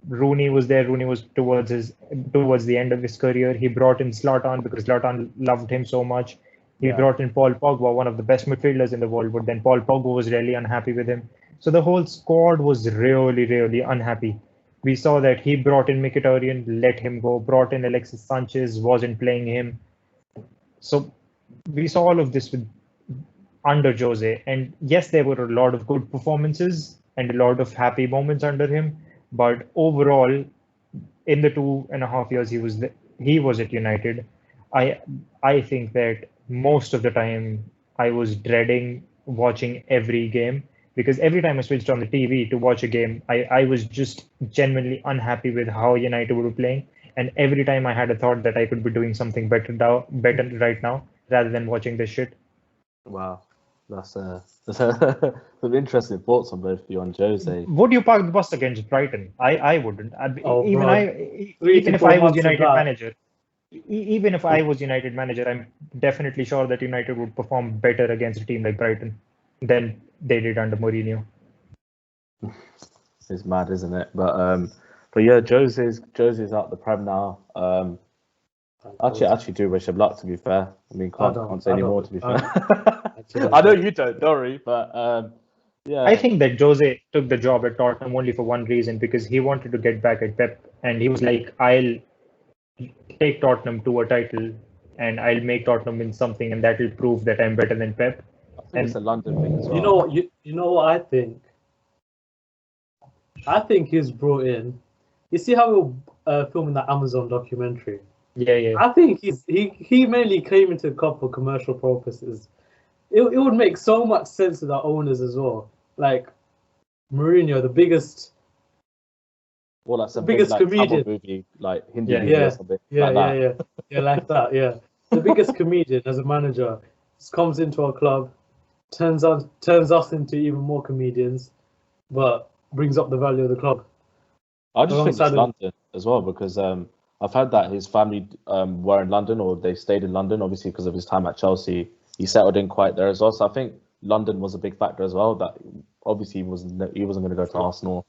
B: Rooney was there. Rooney was towards the end of his career. He brought in Zlatan because Zlatan loved him so much. He brought in Paul Pogba, one of the best midfielders in the world, but then Paul Pogba was really unhappy with him. So the whole squad was really, really unhappy. We saw that he brought in Mkhitaryan, let him go, brought in Alexis Sanchez, wasn't playing him. So we saw all of this under Jose. And yes, there were a lot of good performances and a lot of happy moments under him. But overall, in the 2.5 years he was at United, I think that most of the time I was dreading watching every game, because every time I switched on the TV to watch a game, I was just genuinely unhappy with how United were playing. And every time I had a thought that I could be doing something better right now rather than watching this shit.
A: Wow, that's some interesting thoughts on both of you on Jose.
B: Would you park the bus against Brighton? I wouldn't. Even if I was United manager. Even if I was United manager, I'm definitely sure that United would perform better against a team like Brighton than they did under Mourinho.
A: It's mad, isn't it? But yeah, Jose's out the Prem now. Actually do wish him luck, to be fair. I mean, can't say any more, to be fair. I know you don't worry, but yeah.
B: I think that Jose took the job at Tottenham only for one reason, because he wanted to get back at Pep, and he was like, I'll take Tottenham to a title and I'll make Tottenham win something, and that will prove that I'm better than Pep.
A: I think it's a London thing as well.
C: You know what I think? I think he's brought in. You see how we're filming that Amazon documentary?
B: Yeah.
C: I think he mainly came into the club for commercial purposes. It would make so much sense to the owners as well. Like Mourinho, the biggest.
A: Well, that's a
C: biggest
A: big,
C: comedian,
A: movie, like Hindi movie or something.
C: Yeah, like that. Yeah, the biggest comedian as a manager just comes into our club, turns us into even more comedians, but brings up the value of the club.
A: I just think it's London as well, because I've heard that his family were in London, or they stayed in London, obviously because of his time at Chelsea. He settled in quite there as well. So I think London was a big factor as well. That obviously he wasn't going to go to Arsenal.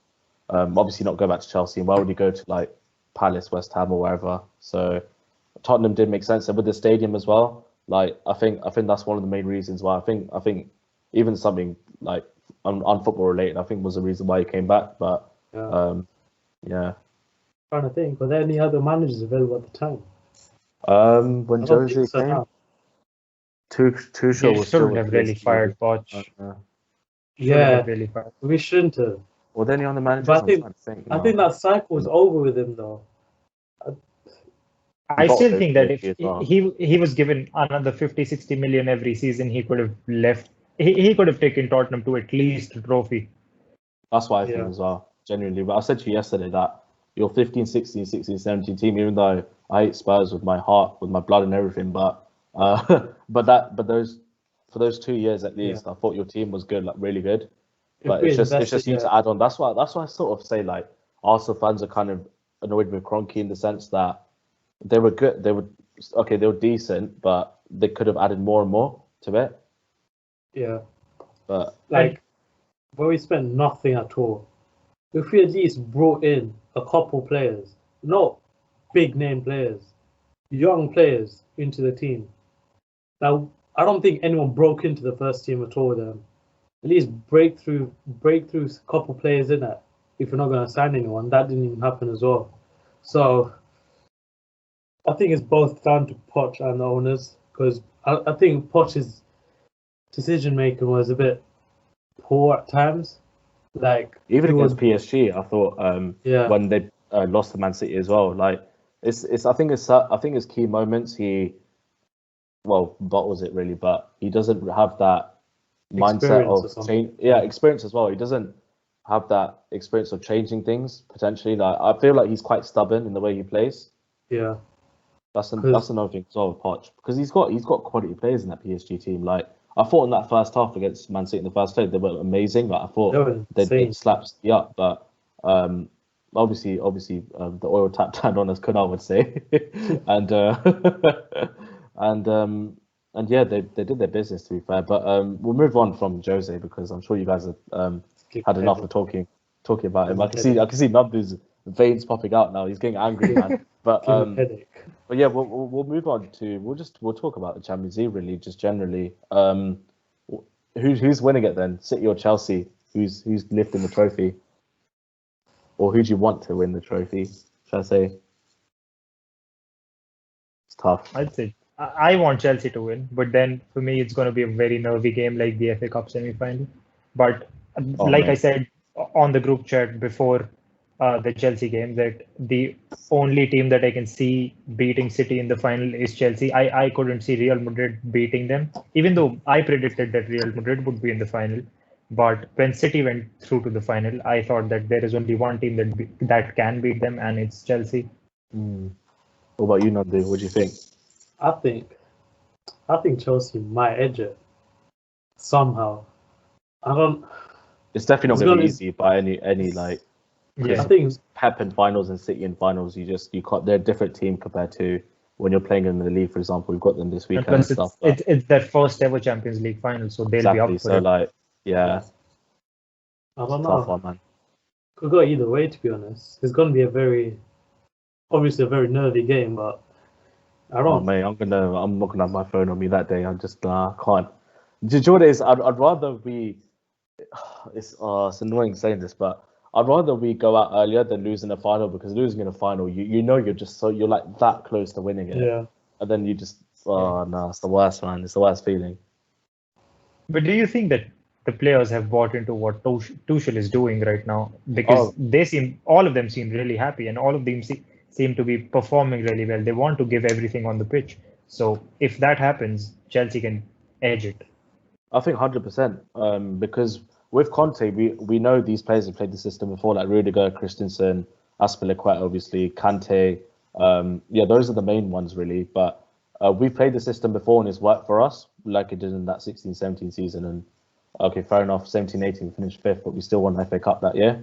A: Obviously not go back to Chelsea. Why would he go to like Palace, West Ham, or wherever? So Tottenham did make sense, and with the stadium as well. Like I think that's one of the main reasons why. I think even something like unfootball related, I think was the reason why he came back. But yeah.
C: Trying to think, were there any other managers available at the time?
A: When Jose came, Tuchel was still
B: have really fired Poch.
C: Really fired. We shouldn't have.
A: Well, then you're on the manager.
C: But I think that cycle was over with him, though.
B: I still think that if he was given another 50-60 million every season, he could have left. He could have taken Tottenham to at least a trophy.
A: That's what I think as well, genuinely. But I said to you yesterday that your 15, 16, 16, 17 team, even though I hate Spurs with my heart, with my blood and everything, but for those 2 years at least, I thought your team was good, like really good. But it's just need to add on. That's why I sort of say like Arsenal fans are kind of annoyed with Kroenke in the sense that they were good. They were decent, but they could have added more and more to it.
C: Yeah.
A: But
C: like where we spent nothing at all. If we at least brought in a couple players, not big name players, young players into the team. Now I don't think anyone broke into the first team at all with them. At least break through a couple players in it. If you're not going to sign anyone, that didn't even happen as well. So I think it's both down to Poch and the owners, because I think Poch's decision making was a bit poor at times. Like
A: even against PSG, I thought when they lost to Man City as well. Like I think it's key moments. He bottles it really, but he doesn't have that mindset of change. Yeah, experience as well. He doesn't have that experience of changing things potentially. Like I feel like he's quite stubborn in the way he plays.
C: Yeah,
A: that's another thing as well with Poch, because he's got quality players in that PSG team. Like I thought in that first half against Man City in the first play, they were amazing. Like I thought they'd slapped you up, but obviously the oil tapped down on us, Kunal would say, and yeah, they did their business, to be fair. But we'll move on from Jose, because I'm sure you guys have had enough of talking talking about him. I can see Nambu's veins popping out now. He's getting angry, man. But yeah, we'll move on to we'll talk about the Champions League really, just generally. Who's winning it then? City or Chelsea? Who's lifting the trophy? Or who do you want to win the trophy? Should I say? It's tough.
B: I'd say I want Chelsea to win, but then for me it's going to be a very nervy game like the FA Cup semi-final. But I said on the group chat before the Chelsea game, that the only team that I can see beating City in the final is Chelsea. I couldn't see Real Madrid beating them, even though I predicted that Real Madrid would be in the final. But when City went through to the final, I thought that there is only one team that can beat them, and it's Chelsea.
A: What about you, Nandi? What do you think?
C: I think Chelsea might edge it somehow.
A: It's definitely not going to be easy by any like.
C: Yeah. I think
A: Pep in finals and City in finals, you can't. They're a different team compared to when you're playing in the league. For example, we've got them this weekend and stuff.
B: It's their first ever Champions League final, so they'll be up for it.
A: Like, yeah.
C: I don't know.
A: Tough one, man.
C: Could go either way, to be honest. It's going to be obviously a very nervy game, but I don't.
A: Oh, mate, I'm not gonna have my phone on me that day. I'm just I can't. Do you know what it is? I'd rather we. It's annoying saying this, but I'd rather we go out earlier than lose in a final, because losing in a final, you're like that close to winning it.
C: Yeah.
A: And then you just no, it's the worst, man. It's the worst feeling.
B: But do you think that the players have bought into what Tuchel is doing right now? Because all of them seem really happy, and all of them seem to be performing really well. They want to give everything on the pitch. So if that happens, Chelsea can edge it.
A: I think 100%. Because with Conte, we know these players have played the system before, like Rudiger, Christensen, Azpilicueta, obviously, Kante. Those are the main ones really. But we've played the system before and it's worked for us, like it did in that 16-17 season. And okay, fair enough, 17-18 finished 5th, but we still won the FA Cup that year.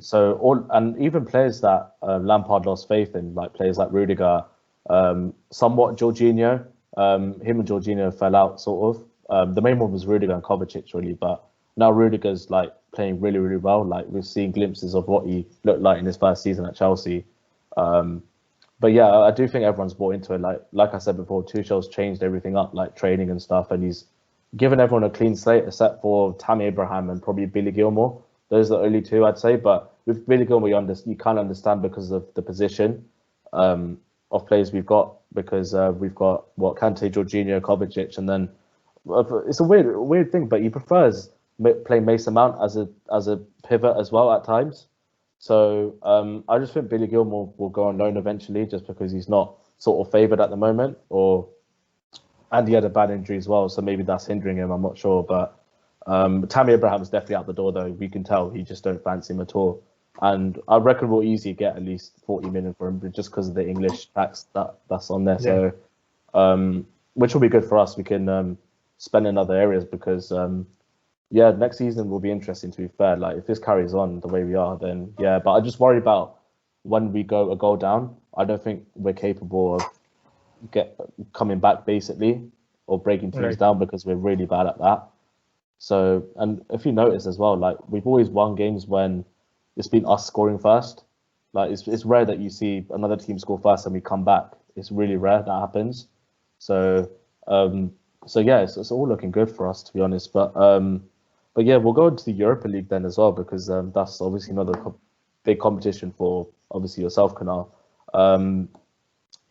A: So even players that Lampard lost faith in, like players like Rudiger, somewhat Jorginho, him and Jorginho fell out sort of. The main one was Rudiger and Kovacic really, but now Rudiger's like playing really, really well. Like we've seen glimpses of what he looked like in his first season at Chelsea. But yeah, I do think everyone's bought into it. Like I said before, Tuchel's changed everything up, like training and stuff, and he's given everyone a clean slate except for Tammy Abraham and probably Billy Gilmore. Those are the only two I'd say. But with Billy Gilmore, you can't understand because of the position of players we've got, because we've got Kante, Jorginho, Kovacic, and then it's a weird thing, but he prefers playing Mason Mount as a pivot as well at times. So I just think Billy Gilmore will go on loan eventually, just because he's not sort of favoured at the moment, and he had a bad injury as well, so maybe that's hindering him. I'm not sure, but Tammy Abraham's definitely out the door though. We can tell he just don't fancy him at all, and I reckon we'll easily get at least 40 million for him just because of the English tax that's on there. Yeah. So which will be good for us. We can spend in other areas because next season will be interesting, to be fair. Like if this carries on the way we are, then yeah. But I just worry about when we go a goal down. I don't think we're capable of coming back basically, or breaking teams down, because we're really bad at that. So, and if you notice as well, like we've always won games when it's been us scoring first. Like it's rare that you see another team score first and we come back. It's really rare that happens. So yeah, it's all looking good for us, to be honest. But yeah, we'll go into the Europa League then as well, because that's obviously another big competition for obviously yourself, Kunal.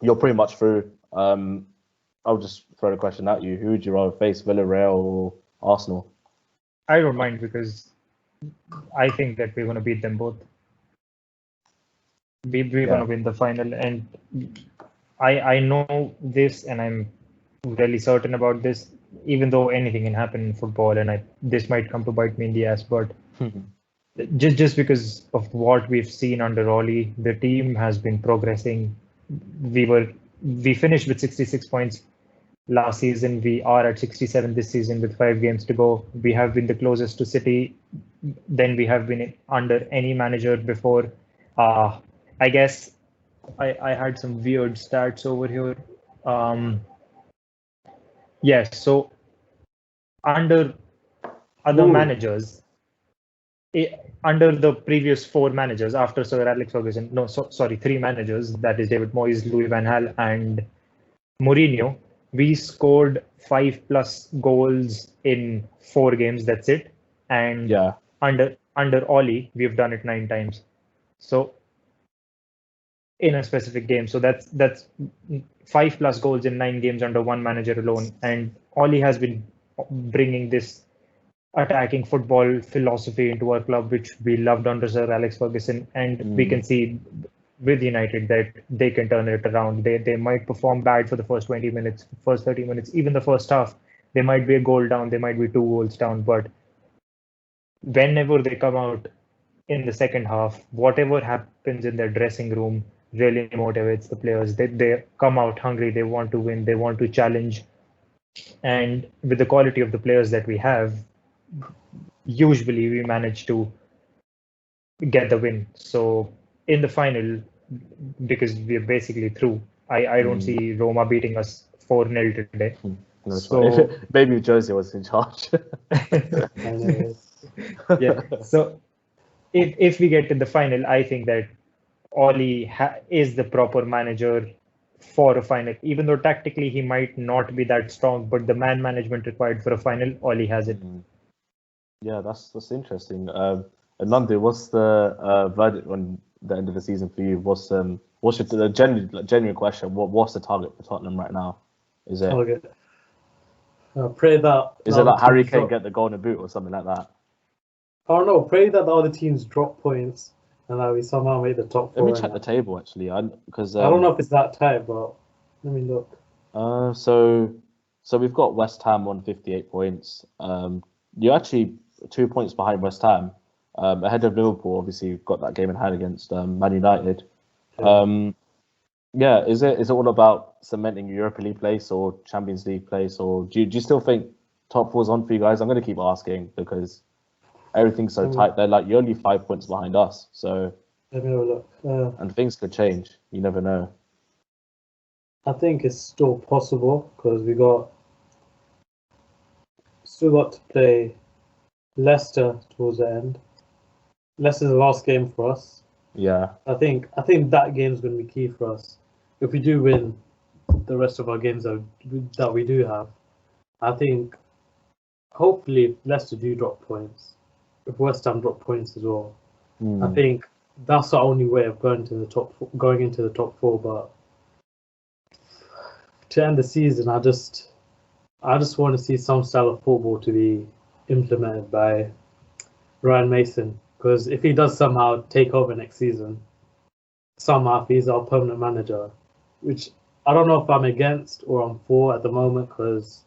A: You're pretty much through. I'll just throw the question at you. Who would you rather face, Villarreal or Arsenal?
B: I don't mind, because I think that we're going to beat them both. We're going to win the final, and I know this, and I'm really certain about this, even though anything can happen in football, and this might come to bite me in the ass, but just because of what we've seen under Ole, the team has been progressing. We finished with 66 points last season. We are at 67 this season with 5 games to go. We have been the closest to City than we have been under any manager before. I guess I had some weird stats over here. Yes, so under other managers, under the previous 4 managers after Sir Alex Ferguson, sorry, 3 managers, that is David Moyes, Louis van Gaal and Mourinho, we scored 5+ goals in 4 games. That's it. And under Ole, we've done it 9 times. So in a specific game, so that's 5+ goals in 9 games under one manager alone. And Ole has been bringing this attacking football philosophy into our club, which we loved under Sir Alex Ferguson, and we can see with United that they can turn it around. They might perform bad for the first 20 minutes, first 30 minutes, even the first half. They might be a goal down, they might be 2 goals down, but whenever they come out in the second half, whatever happens in their dressing room really motivates the players. They come out hungry, they want to win, they want to challenge. And with the quality of the players that we have, usually we manage to get the win. So in the final, because we're basically through, I don't see Roma beating us 4-0 today.
A: No, so maybe Jose was in charge.
B: Yeah. So if we get to the final, I think that Ole is the proper manager for a final. Even though tactically he might not be that strong, but the man management required for a final, Ole has it.
A: Yeah, that's interesting. And Nando, what's the verdict on the end of the season for you? What's your genuine question? What's the target for Tottenham right now? Is it
C: target? Pray that.
A: Is it like Harry Kane get the golden boot or something like that?
C: I don't know. Pray that the other teams drop points and that we somehow make the top 4.
A: Let me check the table actually, because
C: I don't know if it's that tight, but let me look.
A: So we've got West Ham on 58 points. You're actually 2 points behind West Ham, ahead of Liverpool. Obviously, you've got that game in hand against Man United. Yeah, is it all about cementing Europa League place or Champions League place, or do you still think top 4's on for you guys? I'm going to keep asking because everything's so tight. They're like, you're only 5 points behind us, so
C: let me have a look.
A: And things could change. You never know.
C: I think it's still possible because we still got to play Leicester towards the end. Leicester's the last game for us.
A: Yeah.
C: I think that game's going to be key for us. If we do win the rest of our games that we do have, I think hopefully if Leicester do drop points, if West Ham drop points as well, I think that's the only way of going into the top 4. But to end the season, I just want to see some style of football to be implemented by Ryan Mason, because if he does somehow take over next season, somehow if he's our permanent manager, which I don't know if I'm against or I'm for at the moment, because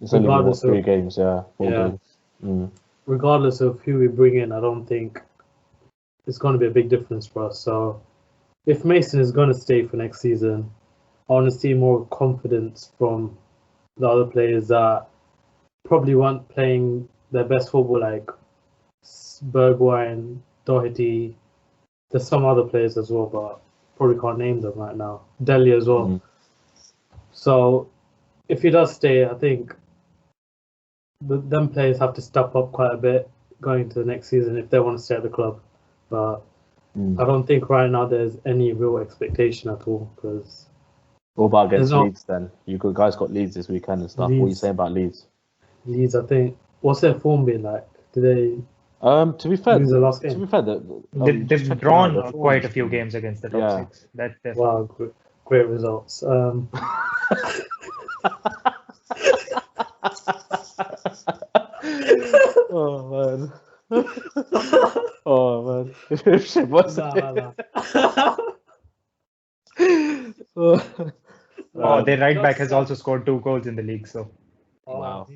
A: it's only 3 games, 4 games.
C: Regardless of who we bring in, I don't think it's going to be a big difference for us. So if Mason is going to stay for next season, I want to see more confidence from the other players that probably weren't playing their best football, like Bergwijn, Doherty. There's some other players as well, but probably can't name them right now. Dele as well. So if he does stay, I think them players have to step up quite a bit going into the next season if they want to stay at the club. But I don't think right now there's any real expectation at all. Because
A: what about against Leeds then? You guys got Leeds this weekend and stuff. What are you saying about Leeds?
C: Leeds, I think. What's their form been like? Do they?
A: To be fair,
C: lose the last game?
A: To be fair,
B: they've drawn quite a few games against the top 6.
C: Wow, great results.
A: Oh man. Oh man.
B: Their right back has also scored 2 goals in the league. So.
A: Wow.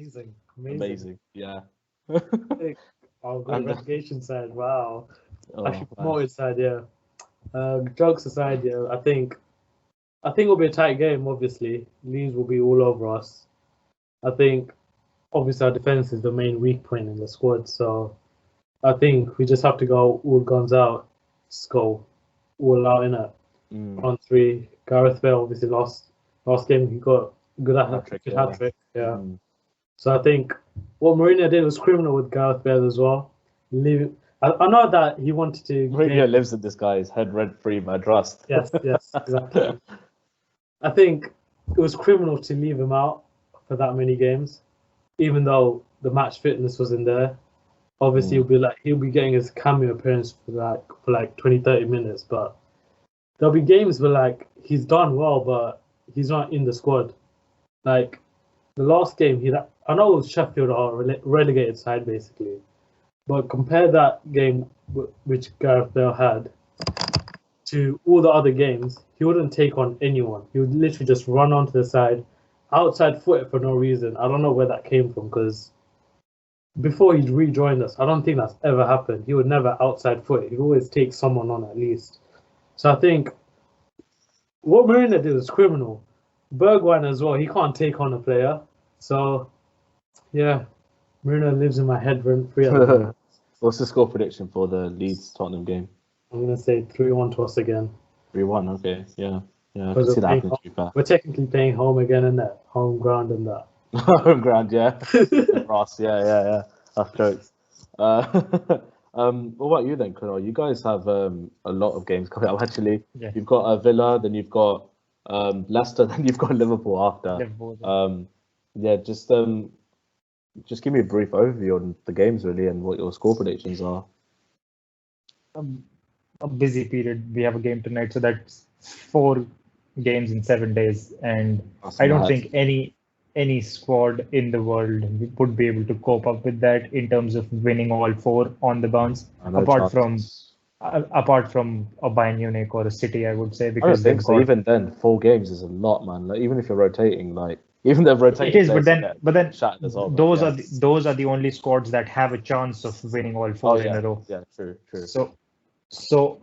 C: Amazing.
A: Yeah.
C: Our good relegation side. Wow. Actually, promoted side. Yeah. Jokes aside, yeah. I think it'll be a tight game. Obviously, Leeds will be all over us. I think obviously our defense is the main weak point in the squad. So I think we just have to go all guns out, just go all out in it. On 3. Gareth Bale obviously last game he got good hat-trick. So I think what Mourinho did was criminal with Gareth Bale as well. I know that he wanted to.
A: Mourinho lives in this guy's head rent-free, my trust.
C: Yes, exactly. I think it was criminal to leave him out for that many games, even though the match fitness was in there. Obviously, he'll be getting his cameo appearance for 20, 30 minutes, but there'll be games where like he's done well, but he's not in the squad. Like the last game, I know it was Sheffield, our relegated side basically, but compare that game which Gareth Bale had to all the other games. He wouldn't take on anyone. He would literally just run onto the side, outside foot it for no reason. I don't know where that came from because before he rejoined us, I don't think that's ever happened. He would never outside foot it. He'd always take someone on at least. So I think what Mourinho did is criminal. Bergwijn as well, he can't take on a player. So, yeah, Mourinho lives in my head rent-free.
A: What's the score prediction for the Leeds Tottenham game?
C: I'm going to say 3-1 to us again.
A: 3-1, okay, yeah. I can see that happening, to be fair.
C: We're technically playing home again and that. Home ground and that.
A: Home ground, yeah. Ross, yeah. That's jokes. What about you then, Kunal? You guys have a lot of games coming up, actually. Yeah. You've got Villa, then you've got Leicester, then you've got Liverpool after. Just give me a brief overview on the games, really, and what your score predictions are.
B: A busy period. We have a game tonight, so that's 4 games in 7 days, and I don't think any squad in the world would be able to cope up with that in terms of winning all 4 on the bounce. Apart from a Bayern Munich or a City, I would say, because
A: I don't think so. Even then, 4 games is a lot, man. Like, even if you're rotating, like even they're rotating.
B: It is, but then those are the only squads that have a chance of winning all 4 in a row.
A: Yeah, true.
B: So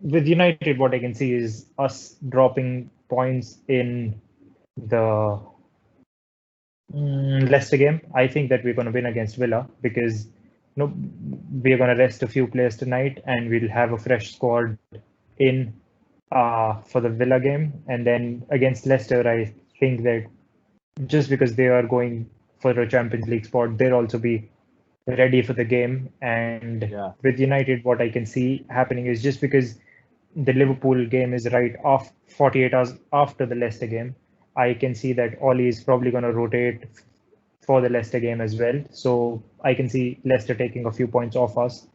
B: with United, what I can see is us dropping points in the Leicester game. I think that we're going to win against Villa because we're going to rest a few players tonight and we'll have a fresh squad in for the Villa game. And then against Leicester, I think that just because they are going for a Champions League spot, they'll also be ready for the game. And with United, what I can see happening is just because the Liverpool game is right off 48 hours after the Leicester game, I can see that Ole is probably going to rotate for the Leicester game as well. So I can see Leicester taking a few points off us.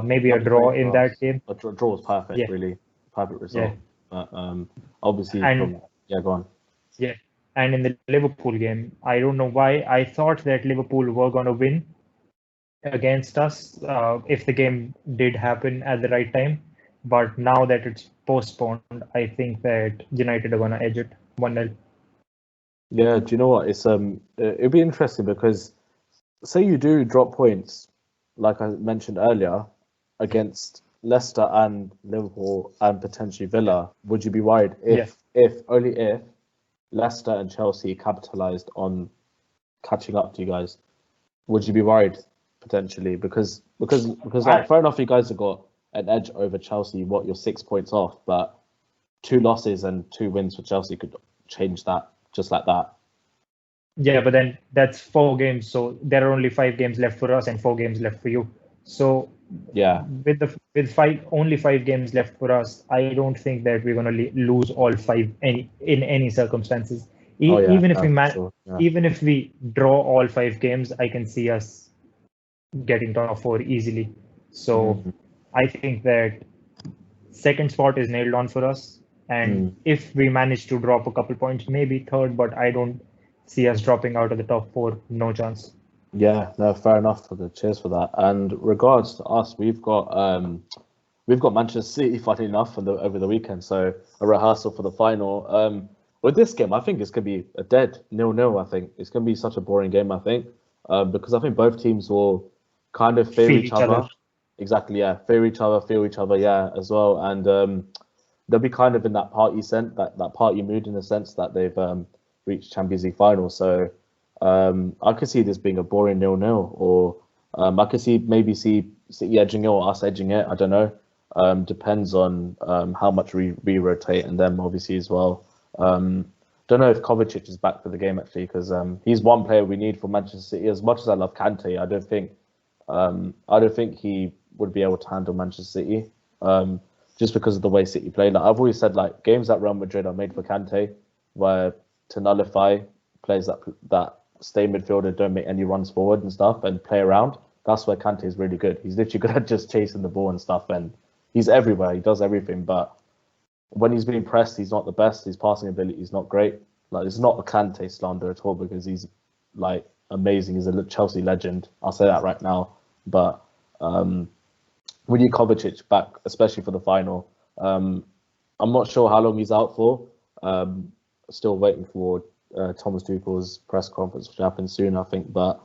B: Maybe a draw in that game.
A: A draw is perfect, really. Perfect result. But obviously, go on.
B: Yeah. And in the Liverpool game, I don't know why. I thought that Liverpool were going to win against us if the game did happen at the right time. But now that it's postponed, I think that United are going to edge it 1-0.
A: Yeah, do you know what? It'd be interesting because say you do drop points, like I mentioned earlier, against Leicester and Liverpool and potentially Villa. Would you be worried if only if Leicester and Chelsea capitalised on catching up to you guys? Would you be worried potentially? Because fair enough, you guys have got an edge over Chelsea. You're 6 points off, but 2 losses and 2 wins for Chelsea could change that just like that.
B: Yeah, but then that's 4 games, so there are only 5 games left for us and 4 games left for you. So with only 5 games left for us, I don't think that we're going to lose all 5 in any circumstances. Even if we draw all 5 games, I can see us getting top 4 easily. So I think that second spot is nailed on for us. And if we manage to drop a couple points, maybe third, but I don't see us dropping out of the top 4. No chance.
A: Yeah, no, fair enough. Cheers for that. And regards to us, we've got Manchester City, funny enough, over the weekend. So a rehearsal for the final. With this game, I think it's gonna be a dead 0-0. I think it's gonna be such a boring game. I think because I think both teams will kind of fear each other. Exactly, yeah, fear each other, yeah, as well. And they'll be kind of in that party that party mood in the sense that they've reached Champions League final. So I could see this being a boring 0-0, or I could see City edging it or us edging it. I don't know. Depends on how much we rotate and them obviously as well. Don't know if Kovacic is back for the game actually, because he's one player we need for Manchester City. As much as I love Kante, I don't think I don't think he would be able to handle Manchester City, just because of the way City play. Like I've always said, like games at Real Madrid are made for Kante, where to nullify players that stay midfield and don't make any runs forward and stuff and play around. That's where Kante is really good. He's literally good at just chasing the ball and stuff, and he's everywhere. He does everything, but when he's being pressed, he's not the best. His passing ability is not great. Like it's not a Kante slander at all because he's like amazing. He's a Chelsea legend. I'll say that right now. But we need Kovacic back, especially for the final. I'm not sure how long he's out for. Still waiting for Thomas Tuchel's press conference, which happens soon, I think. But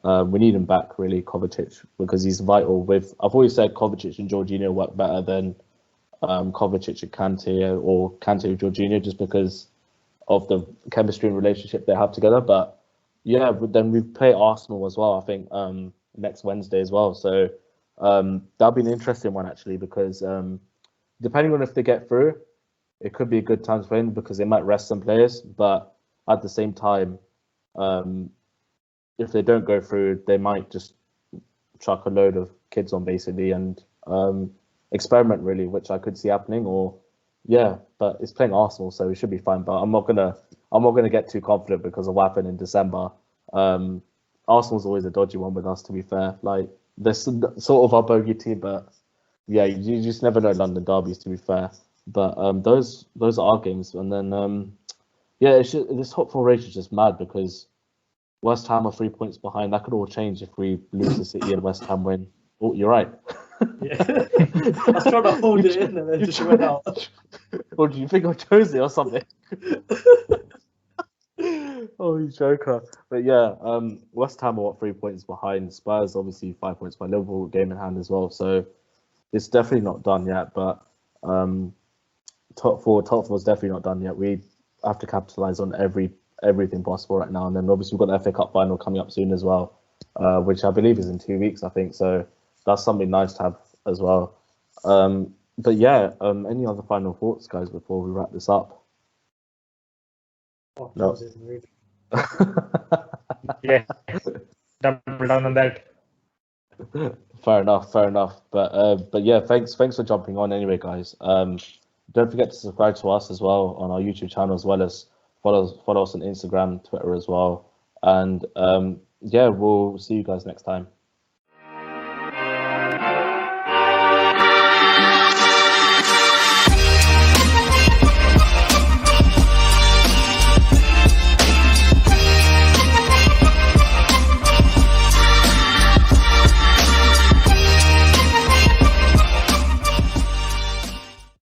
A: we need him back, really, Kovacic, because he's vital. I've always said Kovacic and Jorginho work better than Kovacic and Kante or Kante and Jorginho, just because of the chemistry and relationship they have together. But yeah, but then we play Arsenal as well, I think, next Wednesday as well. So that'll be an interesting one, actually, because depending on if they get through, it could be a good time for him because they might rest some players. But at the same time, if they don't go through, they might just chuck a load of kids on basically and experiment, really, which I could see happening. Or yeah, but it's playing Arsenal, so it should be fine. But I'm not gonna get too confident because of what happened in December. Arsenal's always a dodgy one with us, to be fair. Like this sort of our bogey team, but yeah, you just never know London derbies, to be fair. But those are our games, and then yeah, this top four race is just mad because West Ham are 3 points behind. That could all change if we lose to City and West Ham win. Oh, you're right.
C: Yeah. I was trying to hold it in and then just went out.
A: Or do you think I chose it or something? Oh, you joker. But yeah, West Ham are 3 points behind. Spurs obviously 5 points behind. Liverpool game in hand as well. So it's definitely not done yet. But top four is definitely not done yet. We have to capitalise on everything possible right now. And then obviously we've got the FA Cup final coming up soon as well, which I believe is in 2 weeks, I think. So that's something nice to have as well. But yeah, any other final thoughts, guys, before we wrap this up?
C: Oh,
A: no.
B: Yeah, double down on that.
A: Fair enough. But yeah, thanks for jumping on anyway, guys. Don't forget to subscribe to us as well on our YouTube channel, as well as follow us on Instagram, Twitter as well. And yeah, we'll see you guys next time.